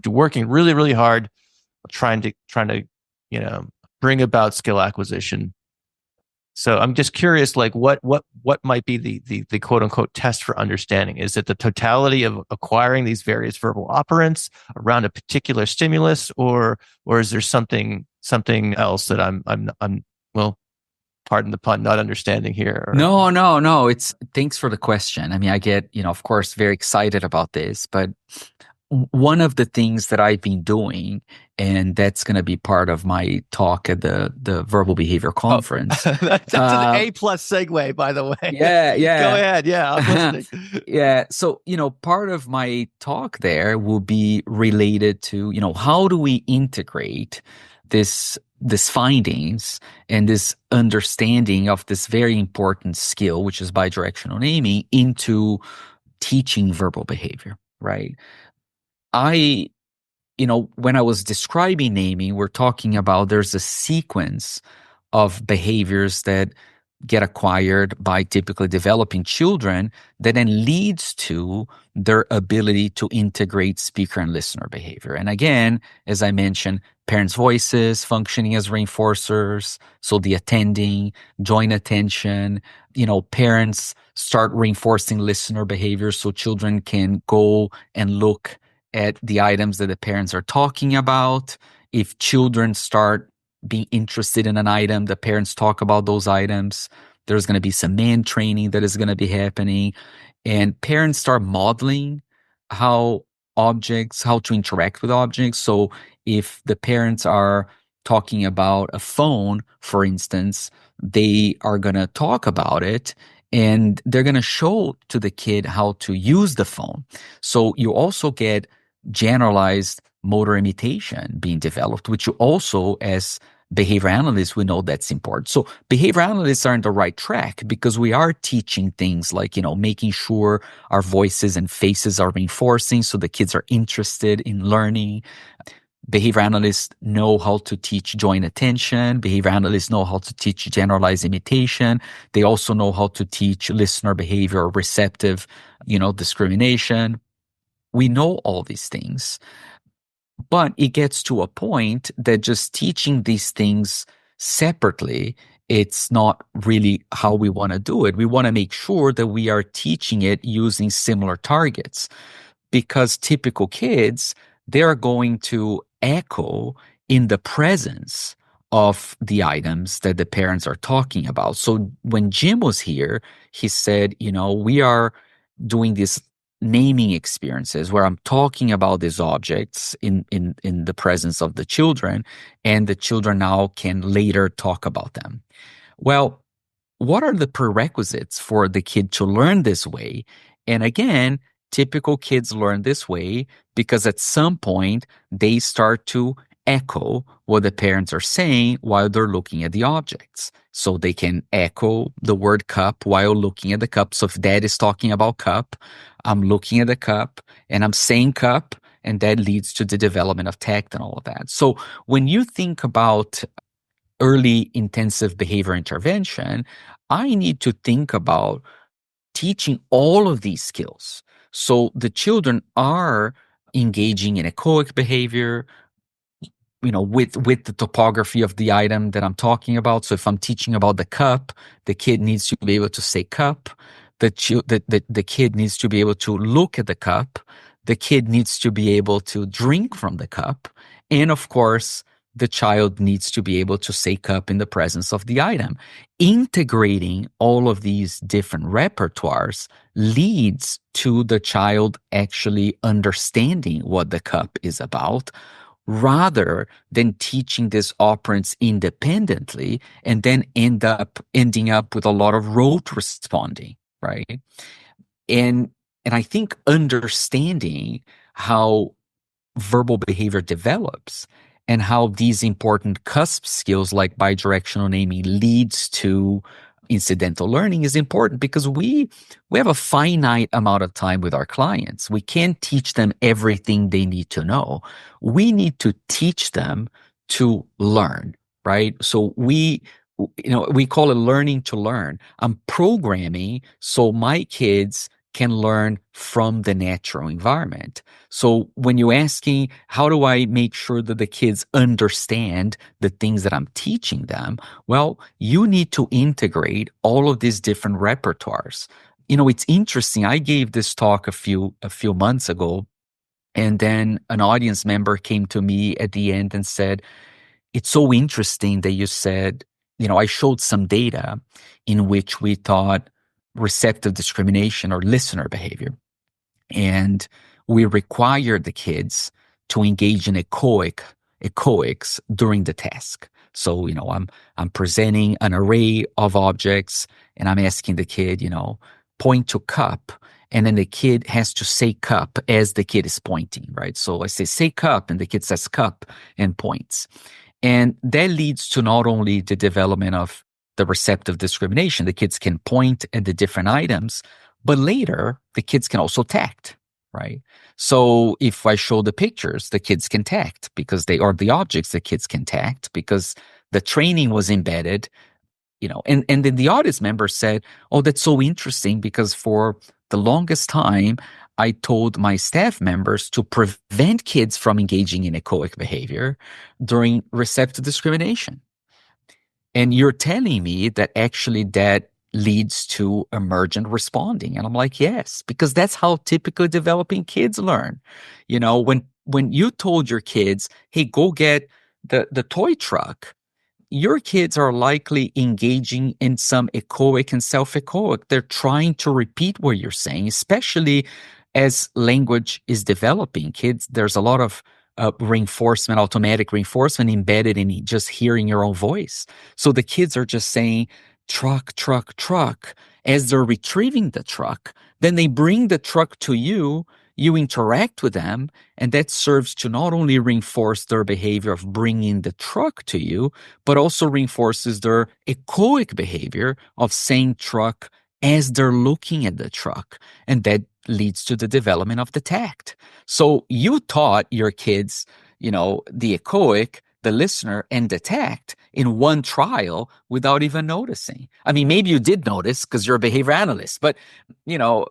working really, really hard, trying to bring about skill acquisition. So I'm just curious, like what might be the quote unquote test for understanding? Is it the totality of acquiring these various verbal operands around a particular stimulus, or is there something else that I'm pardon the pun, not understanding here? Or... No. Thanks for the question. I mean, I get, of course, very excited about this, but one of the things that I've been doing, and that's going to be part of my talk at the Verbal Behavior Conference. That's an A+ segue, by the way. Yeah. Go ahead. Yeah, I'm listening. Yeah. So, part of my talk there will be related to, how do we integrate this findings and this understanding of this very important skill, which is bidirectional naming, into teaching verbal behavior, right? when I was describing naming, we're talking about there's a sequence of behaviors that get acquired by typically developing children that then leads to their ability to integrate speaker and listener behavior. And again, as I mentioned, parents' voices functioning as reinforcers. So the attending, joint attention, parents start reinforcing listener behavior so children can go and look at the items that the parents are talking about. If children start being interested in an item, the parents talk about those items. There's going to be some man training that is going to be happening. And parents start modeling how to interact with objects. So if the parents are talking about a phone, for instance, they are going to talk about it and they're going to show to the kid how to use the phone. So you also get generalized motor imitation being developed, which you also, as behavior analysts, we know that's important. So behavior analysts are on the right track because we are teaching things like, making sure our voices and faces are reinforcing so the kids are interested in learning. Behavior analysts know how to teach joint attention. Behavior analysts know how to teach generalized imitation. They also know how to teach listener behavior or receptive, discrimination. We know all these things, but it gets to a point that just teaching these things separately, it's not really how we want to do it. We want to make sure that we are teaching it using similar targets, because typical kids, they're going to echo in the presence of the items that the parents are talking about. So when Jim was here, he said, we are doing this naming experiences where I'm talking about these objects in the presence of the children, and the children now can later talk about them. Well, what are the prerequisites for the kid to learn this way? And again, typical kids learn this way because at some point they start to echo what the parents are saying while they're looking at the objects. So they can echo the word cup while looking at the cup. So if dad is talking about cup, I'm looking at the cup and I'm saying cup, and that leads to the development of tact and all of that. So when you think about early intensive behavior intervention, I need to think about teaching all of these skills. So the children are engaging in echoic behavior, with the topography of the item that I'm talking about. So if I'm teaching about the cup, the kid needs to be able to say cup. The kid needs to be able to look at the cup. The kid needs to be able to drink from the cup. And of course, the child needs to be able to say cup in the presence of the item. Integrating all of these different repertoires leads to the child actually understanding what the cup is about, rather than teaching these operands independently and then ending up with a lot of rote responding, right? And I think understanding how verbal behavior develops and how these important cusp skills like bidirectional naming leads to incidental learning is important, because we have a finite amount of time with our clients. We can't teach them everything they need to know. We need to teach them to learn, right? So we call it learning to learn. I'm programming so my kids can learn from the natural environment. So when you're asking, how do I make sure that the kids understand the things that I'm teaching them? Well, you need to integrate all of these different repertoires. It's interesting. I gave this talk a few months ago, and then an audience member came to me at the end and said, it's so interesting that you said, I showed some data in which we thought receptive discrimination or listener behavior. And we required the kids to engage in echoics during the task. So, I'm presenting an array of objects and I'm asking the kid, point to cup. And then the kid has to say cup as the kid is pointing, right? So I say cup, and the kid says cup and points. And that leads to not only the development of the receptive discrimination, the kids can point at the different items, but later the kids can also tact, right? So if I show the pictures, the kids can tact because or the objects the kids can tact because the training was embedded, and then the audience member said, oh, that's so interesting because for the longest time, I told my staff members to prevent kids from engaging in echoic behavior during receptive discrimination. And you're telling me that actually that leads to emergent responding. And I'm like, yes, because that's how typically developing kids learn. When you told your kids, hey, go get the toy truck, your kids are likely engaging in some echoic and self-echoic. They're trying to repeat what you're saying, especially as language is developing. Kids, there's a lot of reinforcement, automatic reinforcement embedded in just hearing your own voice. So the kids are just saying, truck, truck, truck, as they're retrieving the truck. Then they bring the truck to you. You interact with them, and that serves to not only reinforce their behavior of bringing the truck to you, but also reinforces their echoic behavior of saying truck as they're looking at the truck. And that leads to the development of the tact. So you taught your kids, the echoic, the listener, and the tact in one trial without even noticing. I mean, maybe you did notice because you're a behavior analyst, but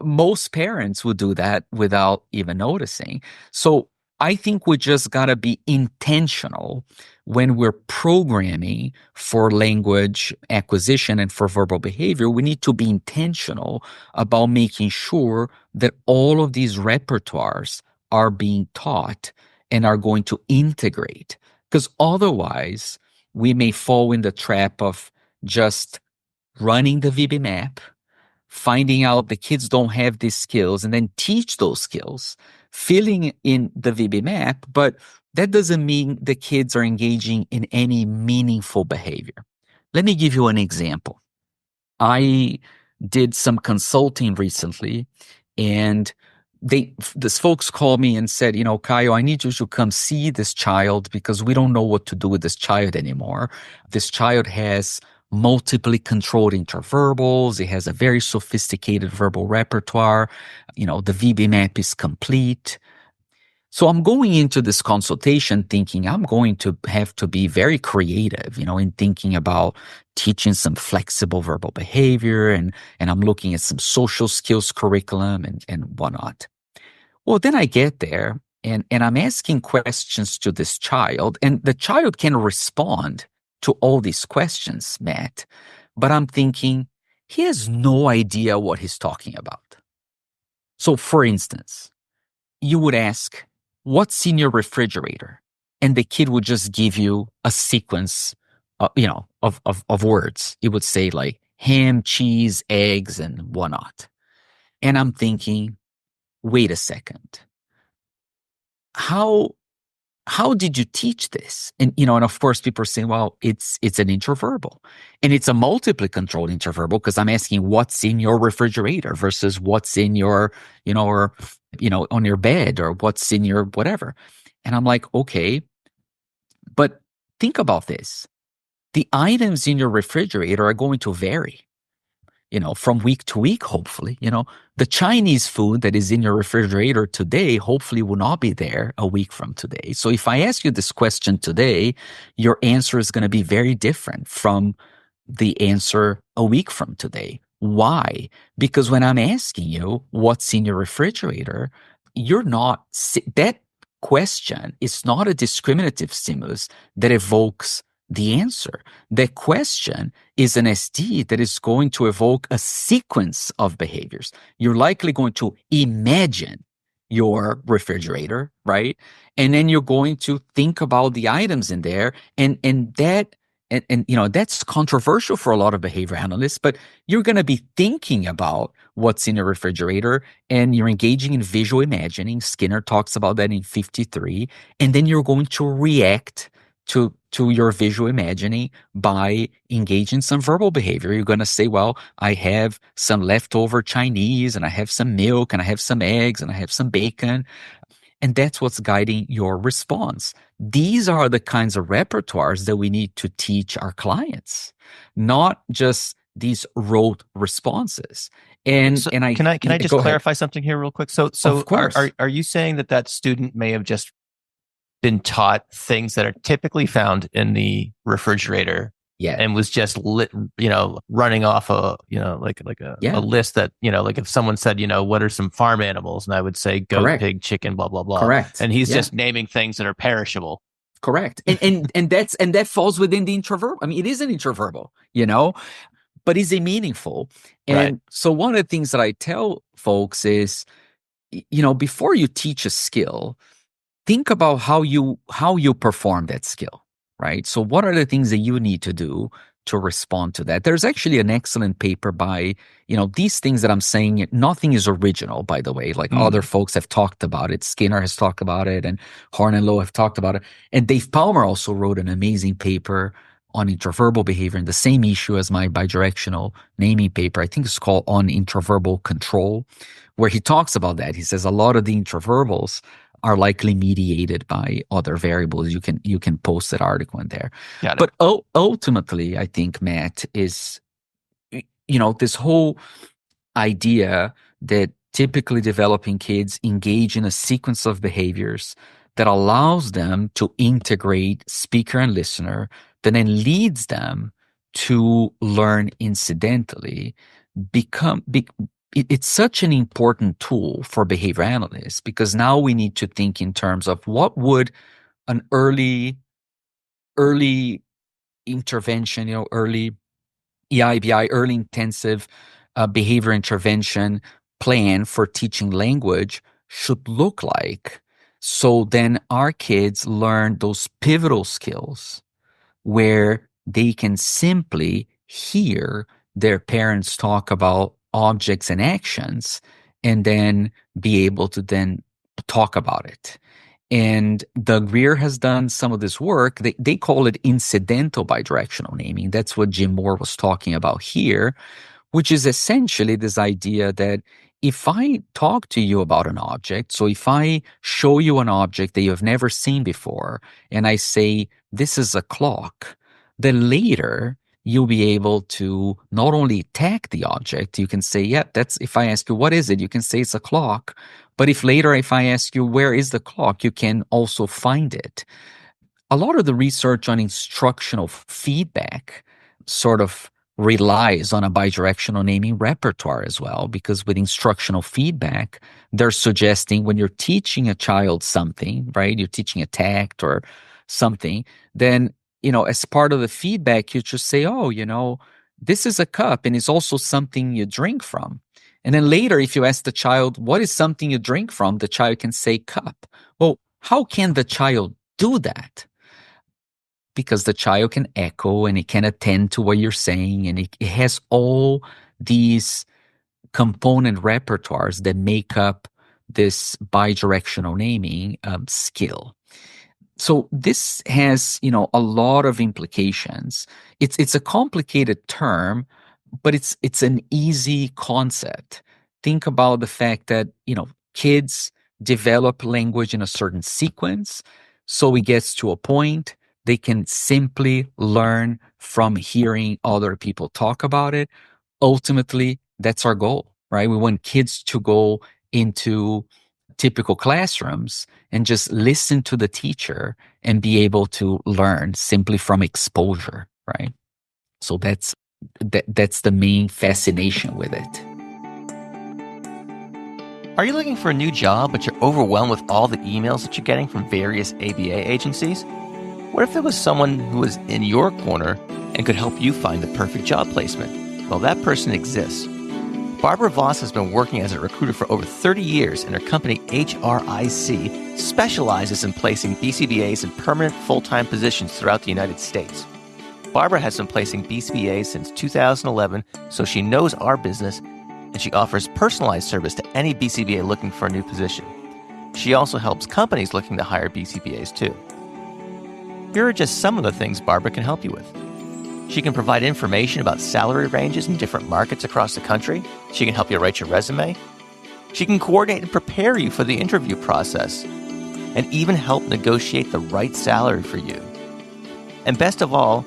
most parents would do that without even noticing. So I think we just got to be intentional when we're programming for language acquisition and for verbal behavior. We need to be intentional about making sure that all of these repertoires are being taught and are going to integrate. Because otherwise, we may fall in the trap of just running the VB map, finding out the kids don't have these skills, and then teach those skills, filling in the VB map, but that doesn't mean the kids are engaging in any meaningful behavior. Let me give you an example. I did some consulting recently, and these folks called me and said, Caio, I need you to come see this child because we don't know what to do with this child anymore. This child has multiply controlled interverbals. It has a very sophisticated verbal repertoire. The VB map is complete. So I'm going into this consultation thinking I'm going to have to be very creative, in thinking about teaching some flexible verbal behavior, and I'm looking at some social skills curriculum and whatnot. Well, then I get there and I'm asking questions to this child, and the child can respond to all these questions, Matt, but I'm thinking he has no idea what he's talking about. So for instance, you would ask, what's in your refrigerator? And the kid would just give you a sequence, of words. It would say like ham, cheese, eggs, and whatnot. And I'm thinking, wait a second. How did you teach this? And, and of course people are saying, well, it's an interverbal, and it's a multiply controlled interverbal because I'm asking what's in your refrigerator versus what's in your, or, on your bed, or what's in your whatever. And I'm like, okay, but think about this. The items in your refrigerator are going to vary, from week to week, hopefully. The Chinese food that is in your refrigerator today, hopefully will not be there a week from today. So if I ask you this question today, your answer is going to be very different from the answer a week from today. Why? Because when I'm asking you what's in your refrigerator, that question is not a discriminative stimulus that evokes the answer. The question is an SD that is going to evoke a sequence of behaviors. You're likely going to imagine your refrigerator, right? And then you're going to think about the items in there, and that's controversial for a lot of behavior analysts, but you're going to be thinking about what's in your refrigerator, and you're engaging in visual imagining. Skinner talks about that in 53. And then you're going to react to your visual imagining by engaging some verbal behavior. You're going to say, well, I have some leftover Chinese, and I have some milk, and I have some eggs, and I have some bacon. And that's what's guiding your response. These are the kinds of repertoires that we need to teach our clients, not just these rote responses. And can I just clarify something here real quick? So of course. Are you saying that student may have just been taught things that are typically found in the refrigerator? Yeah. And was just running off a list that, like if someone said, what are some farm animals? And I would say goat, Correct. pig, chicken, blah, blah, blah. Correct. And he's just naming things that are perishable. Correct. And that falls within the intraverbal. I mean, it is an intraverbal, but is it meaningful? And so one of the things that I tell folks is, before you teach a skill, think about how you perform that skill. Right. So what are the things that you need to do to respond to that? There's actually an excellent paper by, these things that I'm saying, nothing is original, by the way. Like other folks have talked about it. Skinner has talked about it and Horn and Lowe have talked about it. And Dave Palmer also wrote an amazing paper on intraverbal behavior in the same issue as my bidirectional naming paper. I think it's called On Intraverbal Control, where he talks about that. He says a lot of the intraverbals are likely mediated by other variables. You can post that article in there. But ultimately, I think, Matt, is this whole idea that typically developing kids engage in a sequence of behaviors that allows them to integrate speaker and listener, that then leads them to learn incidentally, it's such an important tool for behavior analysts, because now we need to think in terms of what would an early intervention, early EIBI, early intensive behavior intervention plan for teaching language should look like. So then our kids learn those pivotal skills where they can simply hear their parents talk about objects and actions and then be able to then talk about it. And Doug Greer has done some of this work. They call it incidental bidirectional naming. That's what Jim Moore was talking about here, which is essentially this idea that if I talk to you about an object, so if I show you an object that you have never seen before, and I say, this is a clock, then later you'll be able to not only tag the object, you can say, yeah, that's, if I ask you, what is it? You can say it's a clock. But if I ask you, where is the clock? You can also find it. A lot of the research on instructional feedback sort of relies on a bidirectional naming repertoire as well, because with instructional feedback, they're suggesting when you're teaching a child something, right? You're teaching a tact or something, then, as part of the feedback, you just say, this is a cup and it's also something you drink from. And then later, if you ask the child, what is something you drink from? The child can say cup. Well, how can the child do that? Because the child can echo and it can attend to what you're saying, and it has all these component repertoires that make up this bidirectional naming skill. So this has, a lot of implications. It's a complicated term, but it's an easy concept. Think about the fact that, kids develop language in a certain sequence. So it gets to a point they can simply learn from hearing other people talk about it. Ultimately, that's our goal, right? We want kids to go into typical classrooms and just listen to the teacher and be able to learn simply from exposure, right? So that's the main fascination with it. Are you looking for a new job, but you're overwhelmed with all the emails that you're getting from various ABA agencies? What if there was someone who was in your corner and could help you find the perfect job placement? Well, that person exists. Barbara Voss has been working as a recruiter for over 30 years, and her company, HRIC, specializes in placing BCBAs in permanent full-time positions throughout the United States. Barbara has been placing BCBAs since 2011, so she knows our business, and she offers personalized service to any BCBA looking for a new position. She also helps companies looking to hire BCBAs too. Here are just some of the things Barbara can help you with. She can provide information about salary ranges in different markets across the country. She can help you write your resume. She can coordinate and prepare you for the interview process, and even help negotiate the right salary for you. And best of all,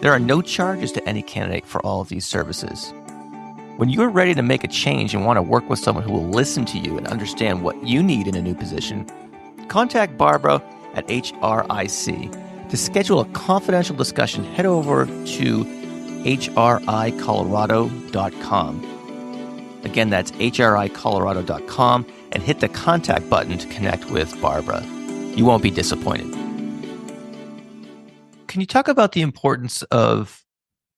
There are no charges to any candidate for all of these services. When you're ready to make a change and want to work with someone who will listen to you and understand what you need in a new position, contact Barbara at HRIC. To schedule a confidential discussion, head over to hricolorado.com. Again, that's hricolorado.com, and hit the contact button to connect with Barbara. You won't be disappointed. Can you talk about the importance of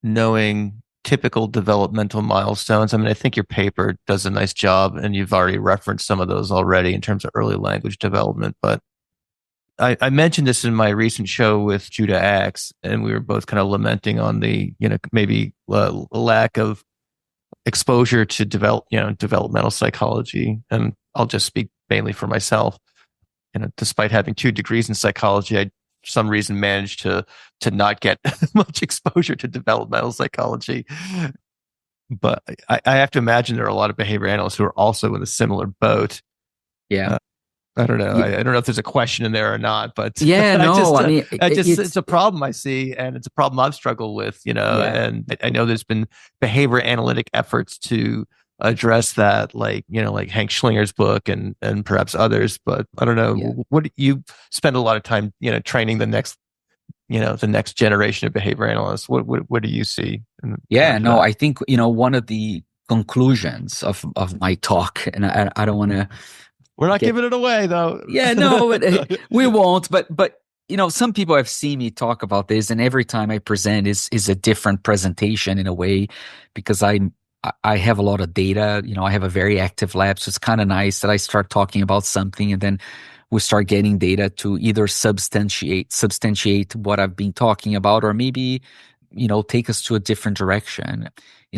knowing typical developmental milestones? I mean, I think your paper does a nice job, and you've already referenced some of those already in terms of early language development. But I mentioned this in my recent show with Judah Axe, and we were both kind of lamenting on the, maybe lack of exposure to developmental psychology. And I'll just speak mainly for myself. Despite having 2 degrees in psychology, I for some reason managed to not get much exposure to developmental psychology. But I have to imagine there are a lot of behavior analysts who are also in a similar boat. Yeah. I don't know. I don't know if there's a question in there or not, but yeah, no, it's a problem I see, and it's a problem I've struggled with, and I know there's been behavior analytic efforts to address that, like Hank Schlinger's book and perhaps others, but I don't know. Yeah. What you spend a lot of time, training the next generation of behavior analysts. What do you see? I think, one of the conclusions of my talk, and I don't want to, we're not giving it away though. Yeah, no, but we won't, but some people have seen me talk about this, and every time I present is a different presentation in a way, because I have a lot of data. I have a very active lab, so it's kind of nice that I start talking about something and then we start getting data to either substantiate what I've been talking about, or maybe, take us to a different direction.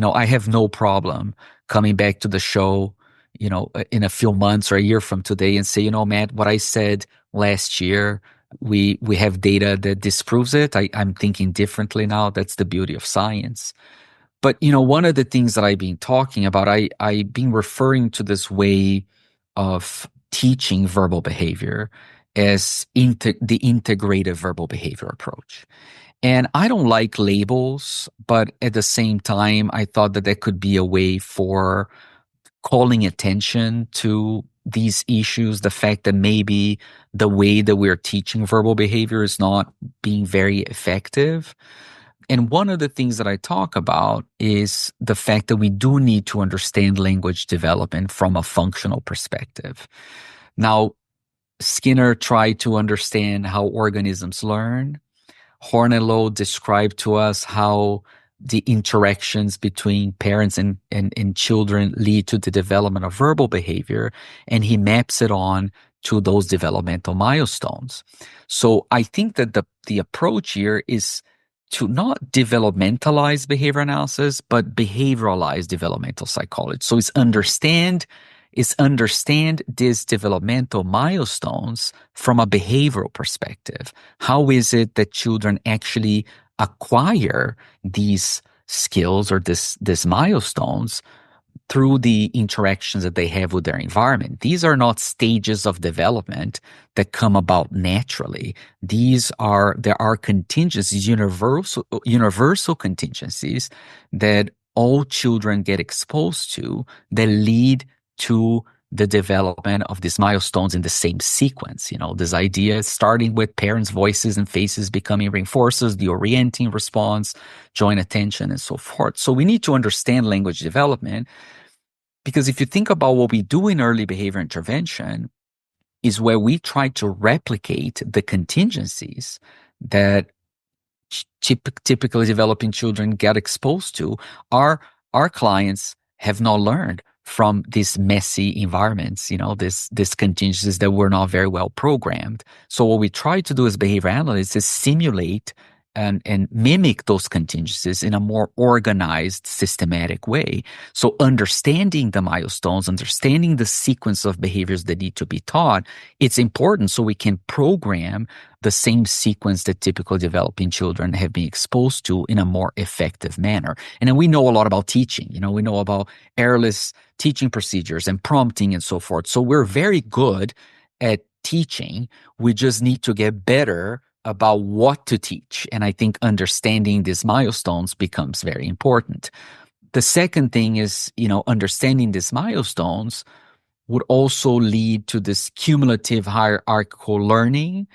I have no problem coming back to the show, in a few months or a year from today and say, Matt, what I said last year, we have data that disproves it. I'm thinking differently now. That's the beauty of science. But, one of the things that I've been talking about, I've been referring to this way of teaching verbal behavior as the integrative verbal behavior approach. And I don't like labels, but at the same time, I thought that could be a way for calling attention to these issues, the fact that maybe the way that we're teaching verbal behavior is not being very effective. And one of the things that I talk about is the fact that we do need to understand language development from a functional perspective. Now, Skinner tried to understand how organisms learn. Horn and Lowe described to us how the interactions between parents and children lead to the development of verbal behavior, and he maps it on to those developmental milestones. So I think that the approach here is to not developmentalize behavior analysis, but behavioralize developmental psychology. So it's understand these developmental milestones from a behavioral perspective. How is it that children actually acquire these skills or these milestones through the interactions that they have with their environment? These are not stages of development that come about naturally. There are contingencies, universal contingencies that all children get exposed to that lead to the development of these milestones in the same sequence. This idea starting with parents' voices and faces becoming reinforcers, the orienting response, joint attention, and so forth. So we need to understand language development, because if you think about what we do in early behavior intervention, is where we try to replicate the contingencies that typically developing children get exposed to. Our clients have not learned from these messy environments, these contingencies that were not very well programmed. So what we try to do as behavior analysts is simulate and mimic those contingencies in a more organized, systematic way. So understanding the milestones, understanding the sequence of behaviors that need to be taught, it's important so we can program the same sequence that typical developing children have been exposed to in a more effective manner. And then we know a lot about teaching. We know about errorless teaching procedures and prompting and so forth. So we're very good at teaching. We just need to get better about what to teach. And I think understanding these milestones becomes very important. The second thing is, understanding these milestones would also lead to this cumulative hierarchical learning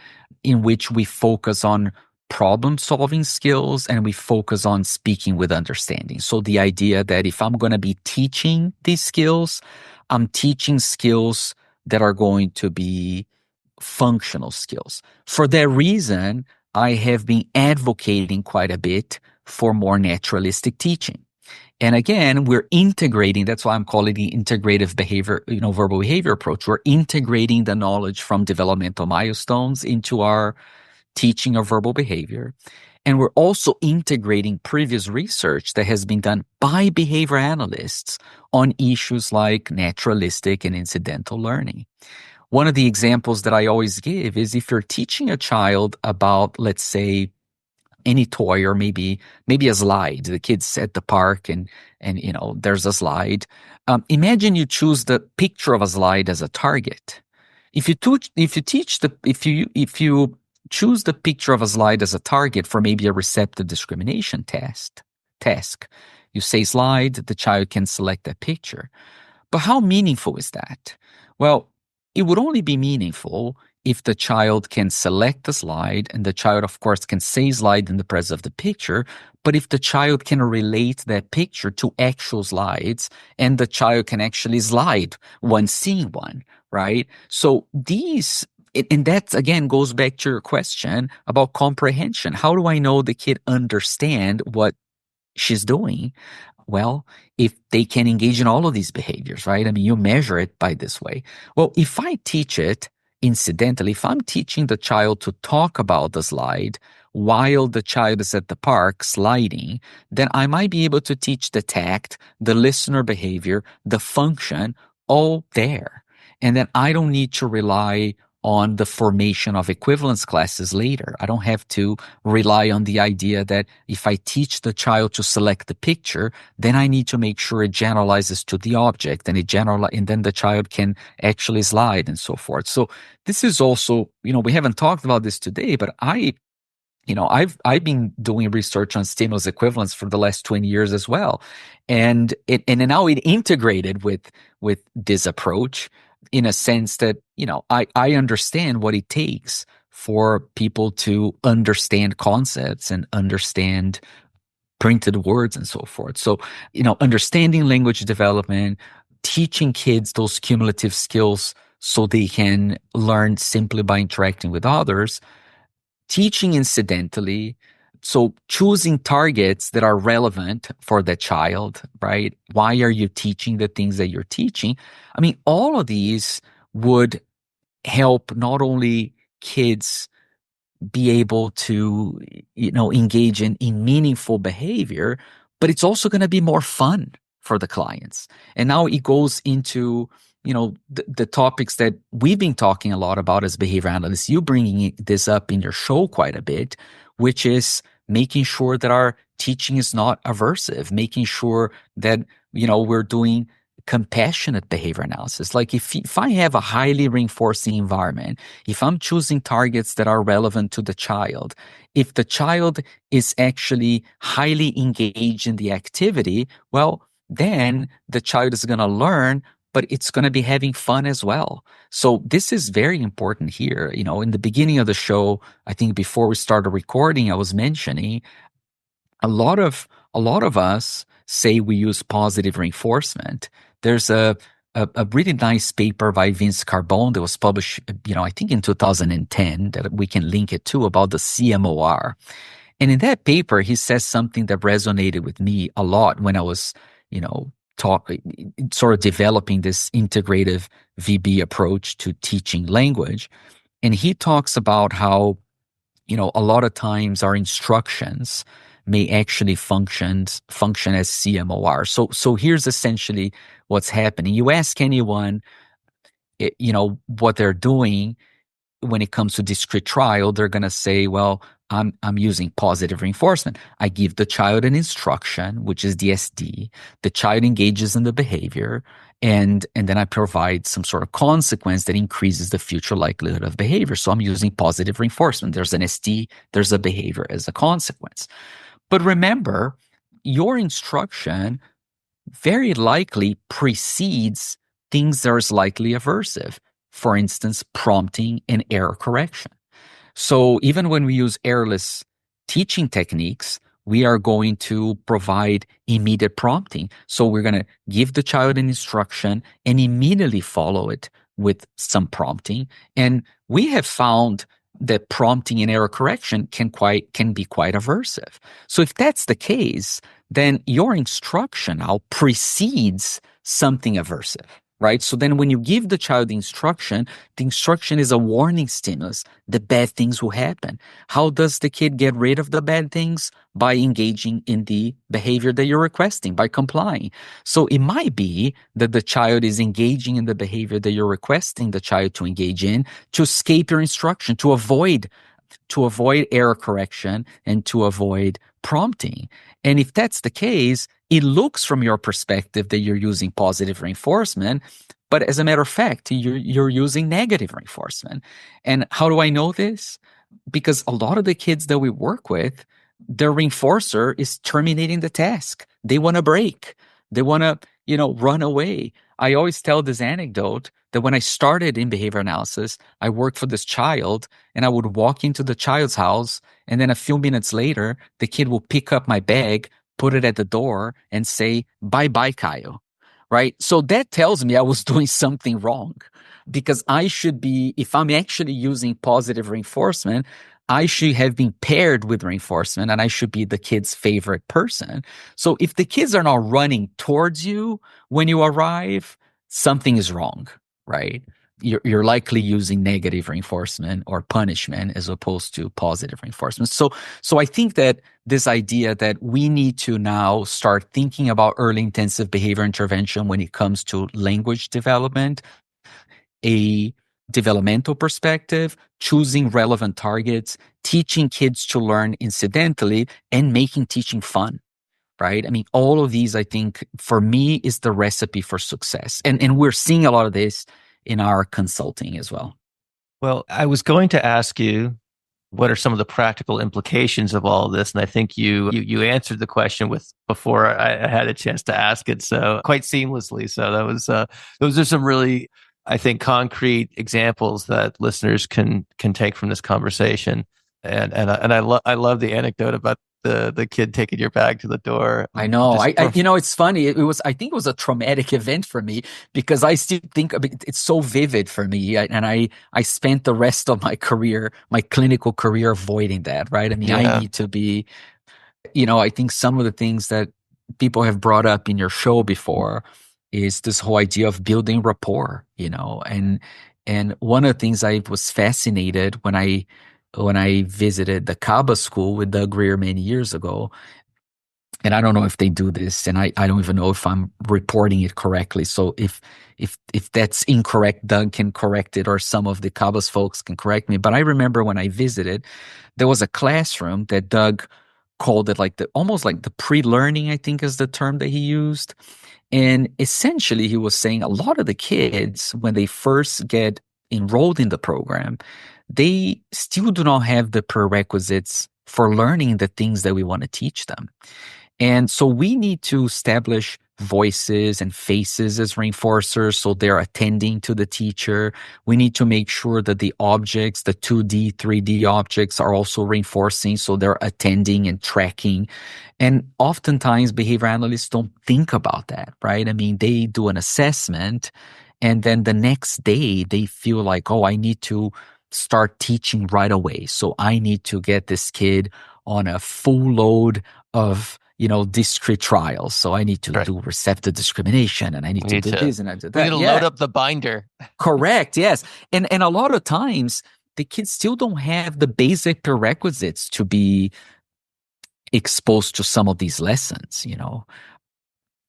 in which we focus on problem-solving skills and we focus on speaking with understanding. So the idea that if I'm going to be teaching these skills, I'm teaching skills that are going to be functional skills. For that reason, I have been advocating quite a bit for more naturalistic teaching. And again, we're integrating, that's why I'm calling the integrative behavior, verbal behavior approach. We're integrating the knowledge from developmental milestones into our teaching of verbal behavior. And we're also integrating previous research that has been done by behavior analysts on issues like naturalistic and incidental learning. One of the examples that I always give is if you're teaching a child about, let's say, any toy or maybe a slide. The kids at the park and there's a slide. Imagine you choose the picture of a slide as a target. If you choose the picture of a slide as a target for maybe a receptive discrimination task, you say slide, the child can select that picture. But how meaningful is that? Well, it would only be meaningful if the child can select the slide, and the child, of course, can say slide in the presence of the picture, but if the child can relate that picture to actual slides, and the child can actually slide when seeing one, right? So and that, again, goes back to your question about comprehension. How do I know the kid understand what she's doing? Well, if they can engage in all of these behaviors, right? I mean, you measure it by this way. Well, if I teach it incidentally, if I'm teaching the child to talk about the slide while the child is at the park sliding, then I might be able to teach the tact, the listener behavior, the function, all there. And then I don't need to rely on the formation of equivalence classes later. I don't have to rely on the idea that if I teach the child to select the picture, then I need to make sure it generalizes to the object and and then the child can actually slide and so forth. So this is also, we haven't talked about this today, but I've been doing research on stimulus equivalence for the last 20 years as well. And now it integrated with this approach, in a sense that, I understand what it takes for people to understand concepts and understand printed words and so forth. So, understanding language development, teaching kids those cumulative skills so they can learn simply by interacting with others, teaching incidentally, so choosing targets that are relevant for the child, right? Why are you teaching the things that you're teaching? I mean, all of these would help not only kids be able to, engage in meaningful behavior, but it's also going to be more fun for the clients. And now it goes into, the topics that we've been talking a lot about as behavior analysts, you bringing this up in your show quite a bit, which is making sure that our teaching is not aversive, making sure that, we're doing compassionate behavior analysis. Like if I have a highly reinforcing environment, if I'm choosing targets that are relevant to the child, if the child is actually highly engaged in the activity, well, then the child is going to learn, but it's going to be having fun as well. So this is very important here. In the beginning of the show, I think before we started recording, I was mentioning a lot of us say we use positive reinforcement. There's a really nice paper by Vince Carbone that was published, I think in 2010, that we can link it to, about the CMOR. And in that paper, he says something that resonated with me a lot when I was, sort of developing this integrative VB approach to teaching language. And he talks about how, a lot of times our instructions may actually function as CMOR. So here's essentially what's happening. You ask anyone, what they're doing when it comes to discrete trial, they're going to say, well, I'm using positive reinforcement. I give the child an instruction, which is the SD. The child engages in the behavior, And then I provide some sort of consequence that increases the future likelihood of behavior. So I'm using positive reinforcement. There's an ST, there's a behavior as a consequence. But remember, your instruction very likely precedes things that are slightly aversive. For instance, prompting and error correction. So even when we use errorless teaching techniques, we are going to provide immediate prompting. So we're going to give the child an instruction and immediately follow it with some prompting. And we have found that prompting and error correction can be quite aversive. So if that's the case, then your instruction now precedes something aversive, right? So then when you give the child the instruction is a warning stimulus. The bad things will happen. How does the kid get rid of the bad things? By engaging in the behavior that you're requesting, by complying. So it might be that the child is engaging in the behavior that you're requesting the child to engage in to escape your instruction, to avoid error correction and to avoid prompting. And if that's the case, it looks from your perspective that you're using positive reinforcement, but as a matter of fact, you're using negative reinforcement. And how do I know this? Because a lot of the kids that we work with, their reinforcer is terminating the task. They want to break. They want to, run away. I always tell this anecdote that when I started in behavior analysis, I worked for this child and I would walk into the child's house and then a few minutes later, the kid will pick up my bag, put it at the door and say, bye-bye, Caio, right? So that tells me I was doing something wrong because I should be, if I'm actually using positive reinforcement, I should have been paired with reinforcement and I should be the kid's favorite person. So if the kids are not running towards you when you arrive, something is wrong, right? You're likely using negative reinforcement or punishment as opposed to positive reinforcement. So I think that this idea that we need to now start thinking about early intensive behavior intervention when it comes to language development, a developmental perspective, choosing relevant targets, teaching kids to learn incidentally, and making teaching fun, right? I mean, all of these, I think, for me, is the recipe for success. And we're seeing a lot of this in our consulting as well. Well, I was going to ask you, what are some of the practical implications of all of this? And I think you answered the question before I had a chance to ask it, so quite seamlessly. So that was those are some really, I think, concrete examples that listeners can take from this conversation. And I love the anecdote about the kid taking your bag to the door. I know. It's funny. I think it was a traumatic event for me because I still think it's so vivid for me. I spent the rest of my career, my clinical career, avoiding that, right? I mean, yeah. I need to be, I think some of the things that people have brought up in your show before is this whole idea of building rapport, and one of the things I was fascinated when I visited the Kaba school with Doug Greer many years ago, and I don't know if they do this, and I don't even know if I'm reporting it correctly. So if that's incorrect, Doug can correct it, or some of the Kaba's folks can correct me. But I remember when I visited, there was a classroom that Doug called it almost like the pre-learning, I think is the term that he used. And essentially, he was saying a lot of the kids, when they first get enrolled in the program, they still do not have the prerequisites for learning the things that we want to teach them. And so we need to establish voices and faces as reinforcers so they're attending to the teacher. We need to make sure that the objects, the 2D, 3D objects are also reinforcing so they're attending and tracking. And oftentimes behavior analysts don't think about that, right? I mean, they do an assessment and then the next day they feel like, oh, I need to start teaching right away. So I need to get this kid on a full load of discrete trials. So I need to do receptive discrimination and I need to do this and I do that. We need to load up the binder. Correct. Yes. And a lot of times the kids still don't have the basic prerequisites to be exposed to some of these lessons,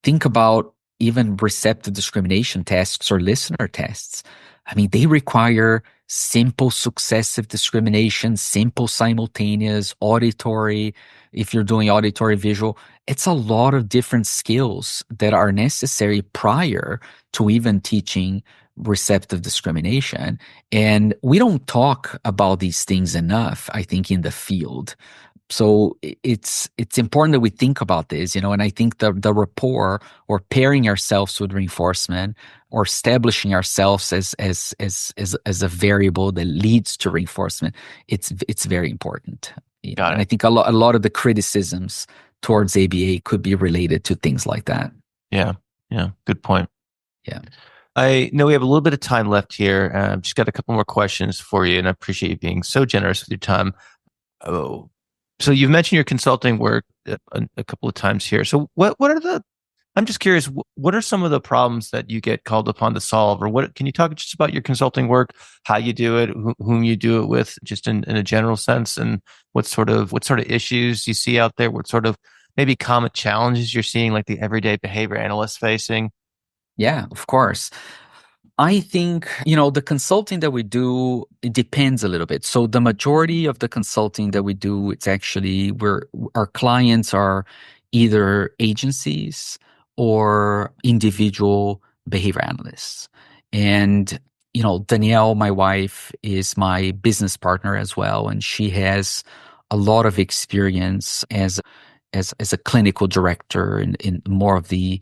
Think about even receptive discrimination tests or listener tests. I mean, they require simple successive discrimination, simple simultaneous, auditory, if you're doing auditory visual. it's a lot of different skills that are necessary prior to even teaching receptive discrimination. And we don't talk about these things enough, I think, in the field. So it's important that we think about this, and I think the rapport, or pairing ourselves with reinforcement, or establishing ourselves as a variable that leads to reinforcement, it's very important. Got it. And I think a lot of the criticisms towards ABA could be related to things like that. Yeah. Good point. Yeah. I know we have a little bit of time left here. Just got a couple more questions for you, and I appreciate you being so generous with your time. Oh, so you've mentioned your consulting work a couple of times here. So I'm just curious, what are some of the problems that you get called upon to solve, or can you talk just about your consulting work, how you do it, whom you do it with, just in a general sense, and what sort of issues you see out there, what sort of maybe common challenges you're seeing, like the everyday behavior analyst facing? Yeah, of course. I think, the consulting that we do, it depends a little bit. So the majority of the consulting that we do, it's actually our clients are either agencies or individual behavior analysts. And, Danielle, my wife, is my business partner as well. And she has a lot of experience as a clinical director in more of the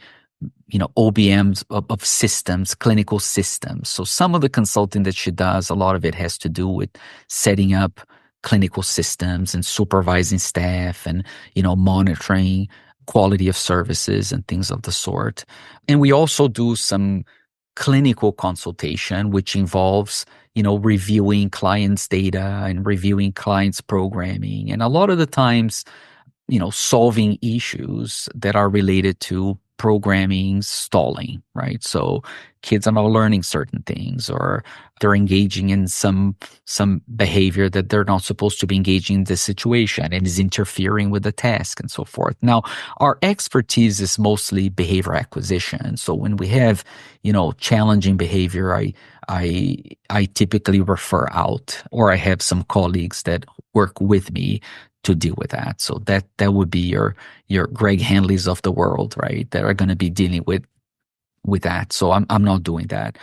OBMs of systems, clinical systems. So some of the consulting that she does, a lot of it has to do with setting up clinical systems and supervising staff and, monitoring quality of services and things of the sort. And we also do some clinical consultation, which involves, reviewing clients' data and reviewing clients' programming. And a lot of the times, solving issues that are related to programming stalling, right? So kids are not learning certain things, or they're engaging in some behavior that they're not supposed to be engaging in this situation and is interfering with the task and so forth. Now, our expertise is mostly behavior acquisition. So when we have, challenging behavior, I typically refer out, or I have some colleagues that work with me to deal with that. So that would be your Greg Hanleys of the world, right? That are going to be dealing with that. So I'm not doing that.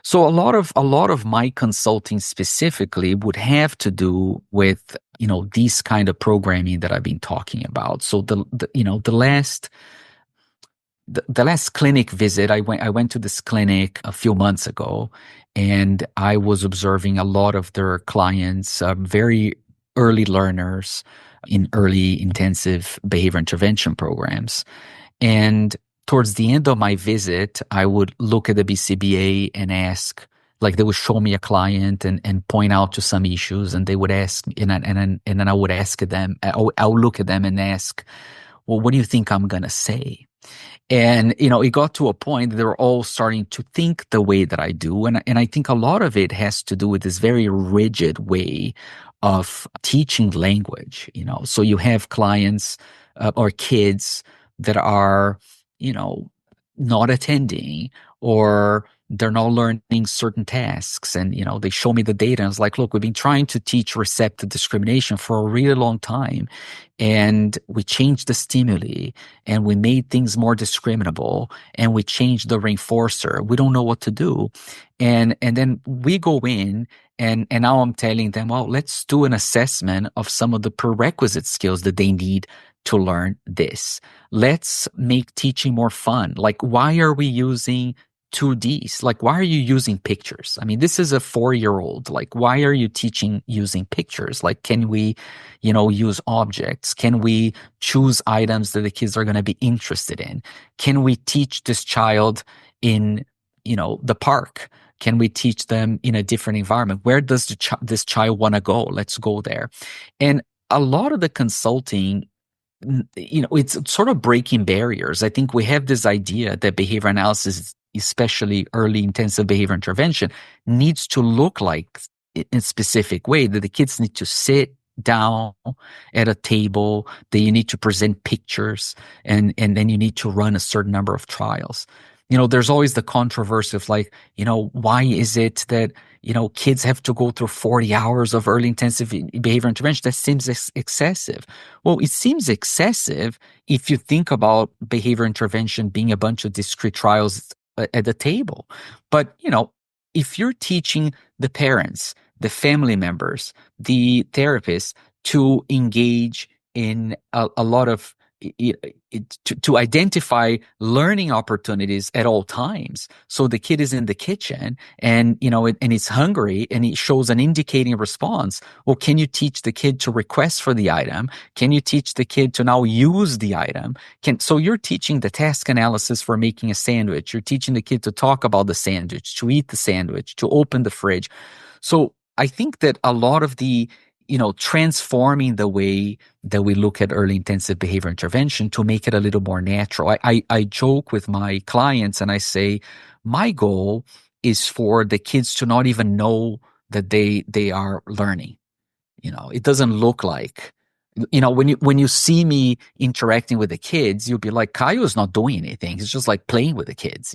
So a lot of my consulting specifically would have to do with, these kind of programming that I've been talking about. So the last clinic visit, I went to this clinic a few months ago, and I was observing a lot of their clients, very early learners in early intensive behavior intervention programs. And towards the end of my visit, I would look at the BCBA and ask, like, they would show me a client and point out to some issues, and they would ask, and then I would ask them, I would look at them and ask, well, what do you think I'm going to say? And, it got to a point that they were all starting to think the way that I do. And I think a lot of it has to do with this very rigid way of teaching language, So you have clients or kids that are, not attending, or they're not learning certain tasks. And, they show me the data, and it's like, look, we've been trying to teach receptive discrimination for a really long time. And we changed the stimuli, and we made things more discriminable, and we changed the reinforcer. We don't know what to do. And then we go in, and now I'm telling them, well, let's do an assessment of some of the prerequisite skills that they need to learn this. Let's make teaching more fun. Like, why are we using 2Ds? Like, why are you using pictures? I mean, this is a 4-year-old. Like, why are you teaching using pictures? Like, can we, use objects? Can we choose items that the kids are going to be interested in? Can we teach this child in, the park? Can we teach them in a different environment? Where does this child want to go? Let's go there. And a lot of the consulting, it's sort of breaking barriers. I think we have this idea that behavior analysis, especially early intensive behavior intervention, needs to look like in a specific way, that the kids need to sit down at a table, that you need to present pictures, and then you need to run a certain number of trials. there's always the controversy of like, why is it that, kids have to go through 40 hours of early intensive behavior intervention? That seems excessive. Well, it seems excessive if you think about behavior intervention being a bunch of discrete trials at the table. But, if you're teaching the parents, the family members, the therapists to engage in a lot of to identify learning opportunities at all times. So the kid is in the kitchen and, and he's hungry and he shows an indicating response. Well, can you teach the kid to request for the item? Can you teach the kid to now use the item? So you're teaching the task analysis for making a sandwich. You're teaching the kid to talk about the sandwich, to eat the sandwich, to open the fridge. So I think that a lot of the transforming the way that we look at early intensive behavior intervention to make it a little more natural. I joke with my clients and I say, my goal is for the kids to not even know that they are learning. It doesn't look like, when you see me interacting with the kids, you'll be like, Caio's not doing anything. He's just like playing with the kids,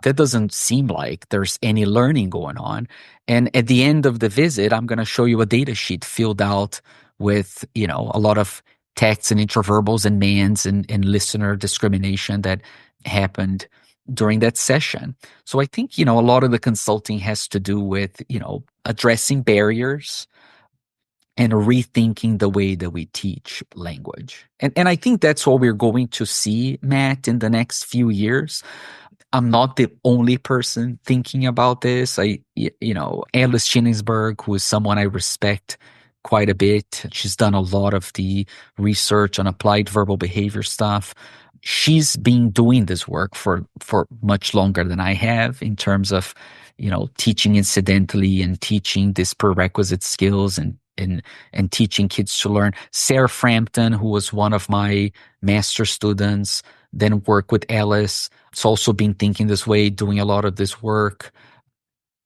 That doesn't seem like there's any learning going on. And at the end of the visit, I'm going to show you a data sheet filled out with, a lot of texts and intraverbals and mans and listener discrimination that happened during that session. So I think, a lot of the consulting has to do with, addressing barriers and rethinking the way that we teach language. And I think that's what we're going to see, Matt, in the next few years. I'm not the only person thinking about this. Alice Schillingsberg, who is someone I respect quite a bit. She's done a lot of the research on applied verbal behavior stuff. She's been doing this work for much longer than I have in terms of, teaching incidentally and teaching these prerequisite skills and teaching kids to learn. Sarah Frampton, who was one of my master students, then worked with Alice. It's also been thinking this way, doing a lot of this work.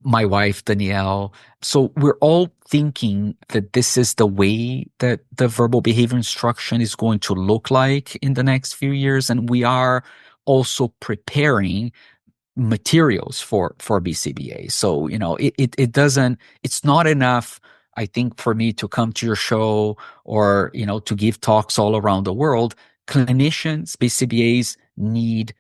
My wife, Danielle. So we're all thinking that this is the way that the verbal behavior instruction is going to look like in the next few years. And we are also preparing materials for BCBA. So, it's not enough, I think, for me to come to your show or, to give talks all around the world. Clinicians, BCBAs need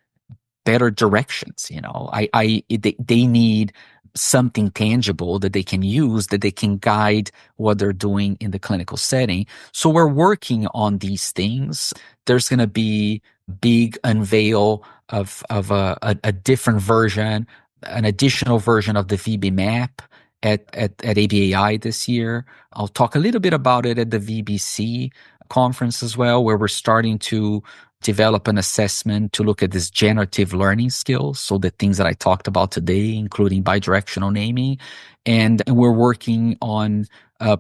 better directions. They need something tangible that they can use, that they can guide what they're doing in the clinical setting. So we're working on these things. There's going to be big unveil of a different version, an additional version of the VB map at ABAI this year. I'll talk a little bit about it at the VBC conference as well, where we're starting to develop an assessment to look at this generative learning skills. So the things that I talked about today, including bidirectional naming. And we're working on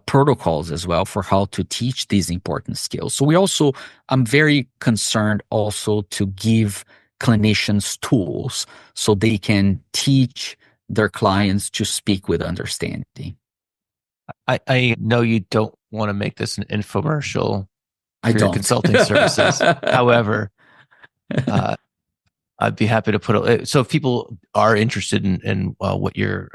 protocols as well for how to teach these important skills. So I'm very concerned also to give clinicians tools so they can teach their clients to speak with understanding. I know you don't want to make this an infomercial for your consulting services. However, I'd be happy to put so if people are interested in what you're,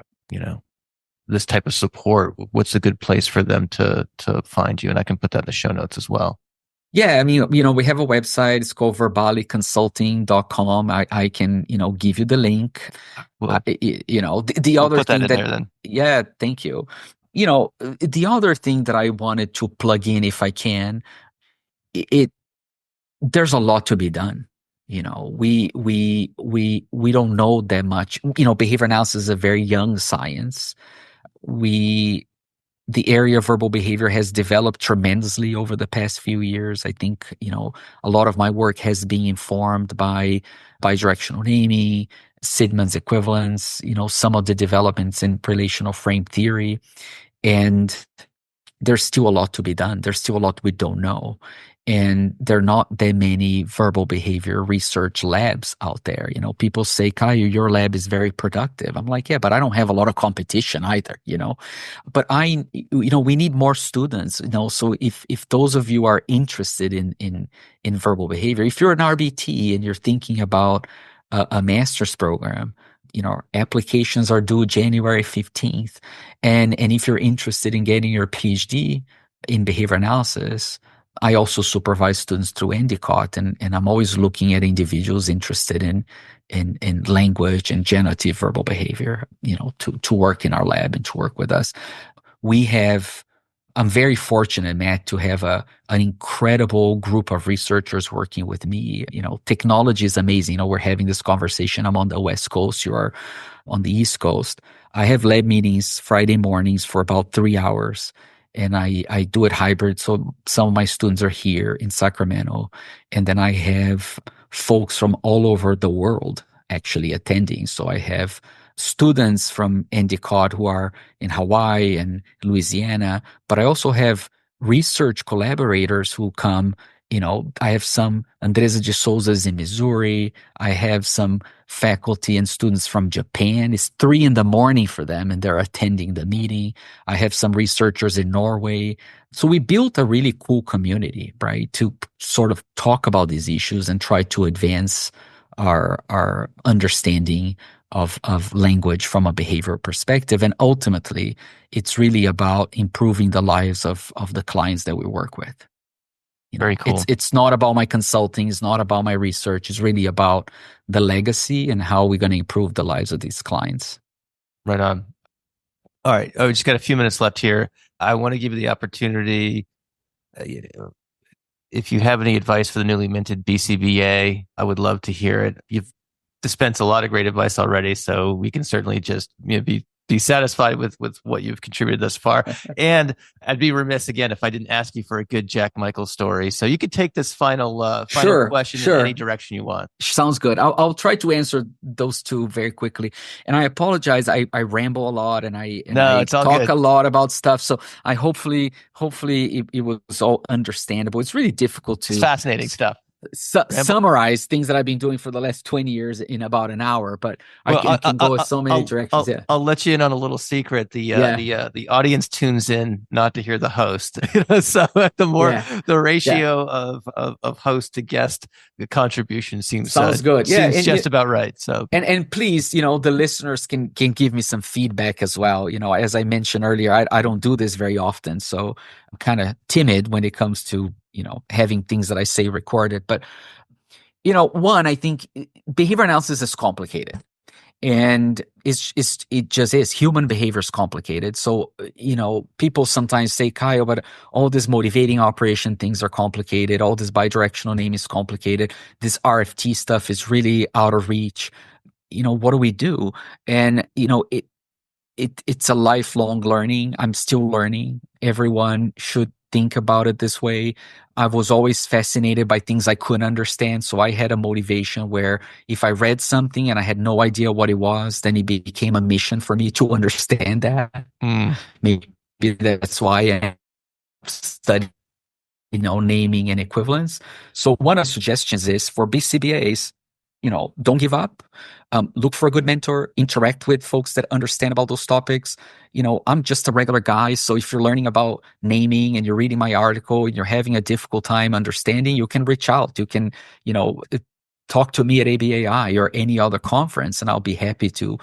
this type of support, what's a good place for them to find you? And I can put that in the show notes as well. Yeah, I mean, we have a website. It's called verbaliconsulting.com. I can, give you the link. Well, the other thing that there, then. Yeah, thank you. The other thing that I wanted to plug in, if I can, there's a lot to be done. We don't know that much. Behavior analysis is a very young science. The area of verbal behavior has developed tremendously over the past few years. I think, a lot of my work has been informed by bidirectional naming, Sidman's equivalence, some of the developments in relational frame theory. And there's still a lot to be done. There's still a lot we don't know. And there are not that many verbal behavior research labs out there. People say, Caio, your lab is very productive. I'm like, yeah, but I don't have a lot of competition either, But we need more students, So if those of you are interested in verbal behavior, if you're an RBT and you're thinking about a master's program. Applications are due January 15th. And if you're interested in getting your PhD in behavior analysis, I also supervise students through Endicott, and I'm always looking at individuals interested in language and generative verbal behavior, to work in our lab and to work with us. I'm very fortunate, Matt, to have an incredible group of researchers working with me. Technology is amazing. We're having this conversation. I'm on the West Coast. You are on the East Coast. I have lab meetings Friday mornings for about 3 hours, and I do it hybrid. So some of my students are here in Sacramento, and then I have folks from all over the world actually attending. So I have students from Endicott who are in Hawaii and Louisiana, but I also have research collaborators who come. I have some Andresa de Souza's in Missouri. I have some faculty and students from Japan. It's 3 a.m. for them, and they're attending the meeting. I have some researchers in Norway. So we built a really cool community, right, to sort of talk about these issues and try to advance our understanding of language from a behavioral perspective. And ultimately, it's really about improving the lives of the clients that we work with. Very cool. It's not about my consulting. It's not about my research. It's really about the legacy and how we're going to improve the lives of these clients. Right on. All right. We just got a few minutes left here. I want to give you the opportunity. If you have any advice for the newly minted BCBA, I would love to hear it. You've dispensed a lot of great advice already, so we can certainly just be satisfied with what you've contributed thus far. And I'd be remiss again if I didn't ask you for a good Jack Michael story. So you could take this final question in any direction you want. Sounds good. I'll try to answer those two very quickly. And I apologize. I ramble a lot and I talk a lot about stuff. So I hopefully it was all understandable. It's really difficult to. It's fascinating stuff. Summarize things that I've been doing for the last 20 years in about an hour, but I can go so many directions. I'll let you in on a little secret. The audience tunes in not to hear the host. So the ratio of host to guest contribution sounds good. Seems just about right. So and please, the listeners can give me some feedback as well. As I mentioned earlier, I don't do this very often, so I'm kind of timid when it comes to having things that I say recorded. But, one, I think behavior analysis is complicated. And it just is. Human behavior is complicated. So, people sometimes say, Caio, but all this motivating operation things are complicated. All this bidirectional naming is complicated. This RFT stuff is really out of reach. What do we do? And, it's a lifelong learning. I'm still learning. Everyone should think about it this way. I was always fascinated by things I couldn't understand. So I had a motivation where if I read something and I had no idea what it was, then it became a mission for me to understand that. Maybe that's why I studied, naming and equivalence. So one of the suggestions is for BCBAs, don't give up. Look for a good mentor, interact with folks that understand about those topics. I'm just a regular guy. So if you're learning about naming and you're reading my article and you're having a difficult time understanding, you can reach out. You can, talk to me at ABAI or any other conference, and I'll be happy to,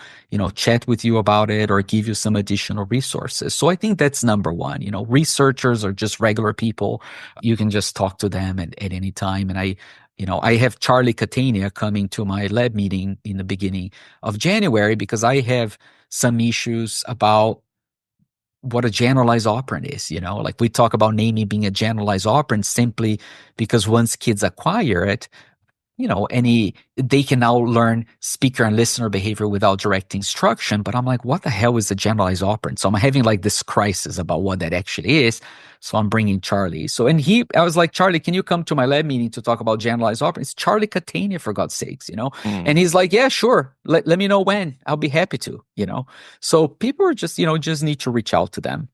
chat with you about it or give you some additional resources. So I think that's number one. Researchers are just regular people. You can just talk to them at any time. And I have Charlie Catania coming to my lab meeting in the beginning of January because I have some issues about what a generalized operand is. Like we talk about naming being a generalized operand simply because once kids acquire it, they can now learn speaker and listener behavior without direct instruction. But I'm like, what the hell is a generalized operand? So I'm having like this crisis about what that actually is. So I'm bringing Charlie. I was like, Charlie, can you come to my lab meeting to talk about generalized operands? It's Charlie Catania, for God's sakes, And he's like, yeah, sure. Let me know when. I'll be happy to, So people are just, just need to reach out to them.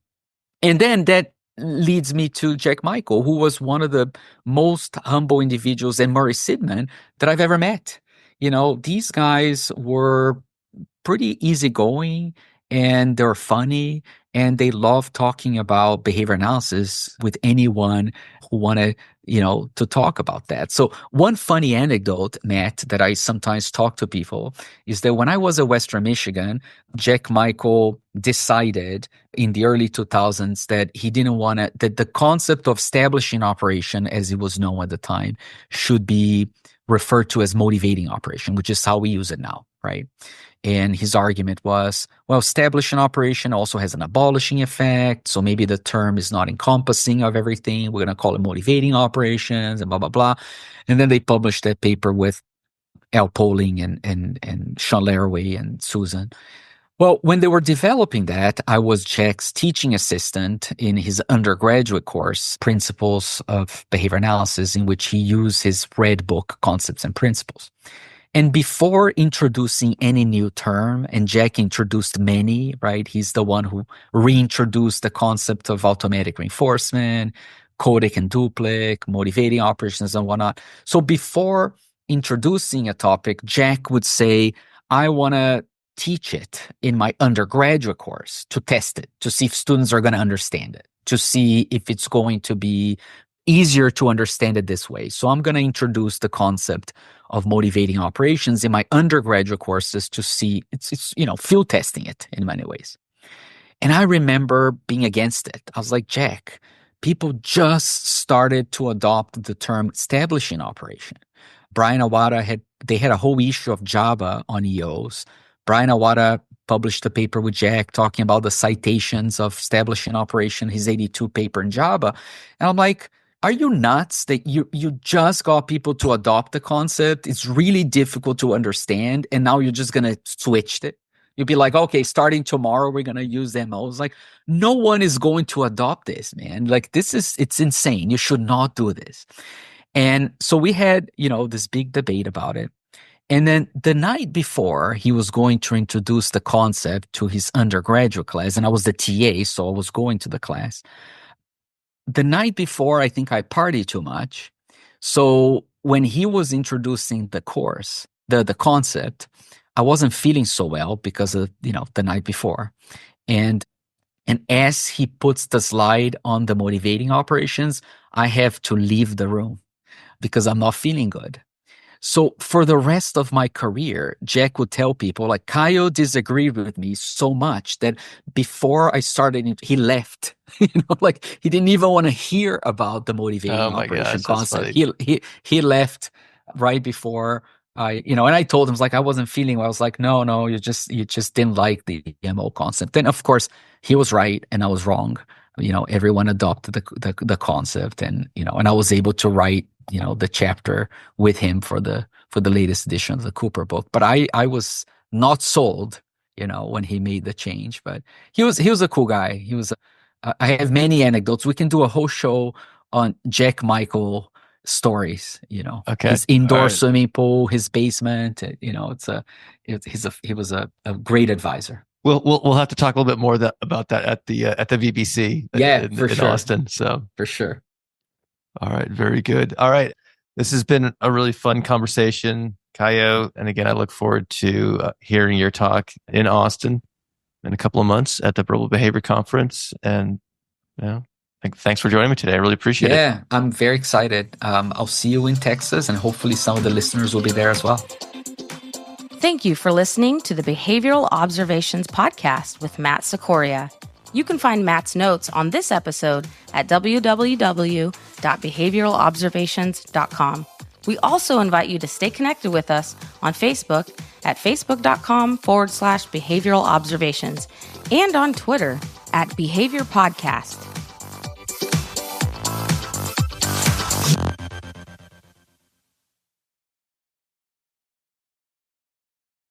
And then that leads me to Jack Michael, who was one of the most humble individuals, and Murray Sidman that I've ever met. These guys were pretty easygoing and they're funny and they love talking about behavior analysis with anyone who want to, to talk about that. So one funny anecdote, Matt, that I sometimes talk to people is that when I was at Western Michigan, Jack Michael decided in the early 2000s that he didn't want to, that the concept of establishing operation, as it was known at the time, should be referred to as motivating operation, which is how we use it now, right? And his argument was, well, establishing operation also has an abolishing effect. So maybe the term is not encompassing of everything. We're going to call it motivating operations and blah, blah, blah. And then they published that paper with Al Poling and Sean Laraway and Susan. Well, when they were developing that, I was Jack's teaching assistant in his undergraduate course, Principles of Behavior Analysis, in which he used his red book, Concepts and Principles. And before introducing any new term, and Jack introduced many, right? He's the one who reintroduced the concept of automatic reinforcement, codec and duplicate, motivating operations and whatnot. So before introducing a topic, Jack would say, I want to teach it in my undergraduate course to test it, to see if students are going to understand it, to see if it's going to be easier to understand it this way. So I'm going to introduce the concept of motivating operations in my undergraduate courses to see it's field testing it in many ways. And I remember being against it. I was like, Jack, people just started to adopt the term establishing operation. Brian Awada had a whole issue of Java on EOs. Brian Awada published a paper with Jack talking about the citations of establishing operation, his 82 paper in Java. And I'm like, are you nuts that you just got people to adopt the concept? It's really difficult to understand. And now you're just going to switch it. You'll be like, okay, starting tomorrow, we're going to use them. I was like, no one is going to adopt this, man. Like it's insane. You should not do this. And so we had, this big debate about it. And then the night before he was going to introduce the concept to his undergraduate class, and I was the TA, so I was going to the class. The night before, I think I partied too much. So when he was introducing the course, the concept, I wasn't feeling so well because of, the night before. And as he puts the slide on the motivating operations, I have to leave the room because I'm not feeling good. So for the rest of my career, Jack would tell people like, Caio disagreed with me so much that before I started, he left. Like he didn't even want to hear about the motivating operation concept. He left right before and I told him, like, I wasn't feeling well. I was like, no, you just didn't like the MO concept. Then of course he was right and I was wrong. Everyone adopted the concept and I was able to write, the chapter with him for the latest edition of the Cooper book. But I was not sold, when he made the change, but he was a cool guy. I have many anecdotes. We can do a whole show on Jack Michael stories, okay. His indoor swimming pool, his basement, he was a great advisor. We'll have to talk a little bit more about that at the VBC in Austin. So for sure. All right. Very good. All right. This has been a really fun conversation, Caio. And again, I look forward to hearing your talk in Austin in a couple of months at the Verbal Behavior Conference. And thanks for joining me today. I really appreciate it. Yeah, I'm very excited. I'll see you in Texas and hopefully some of the listeners will be there as well. Thank you for listening to the Behavioral Observations Podcast with Matt Cicoria. You can find Matt's notes on this episode at www.behavioralobservations.com. We also invite you to stay connected with us on Facebook at facebook.com/behavioral observations and on Twitter at Behavior Podcast.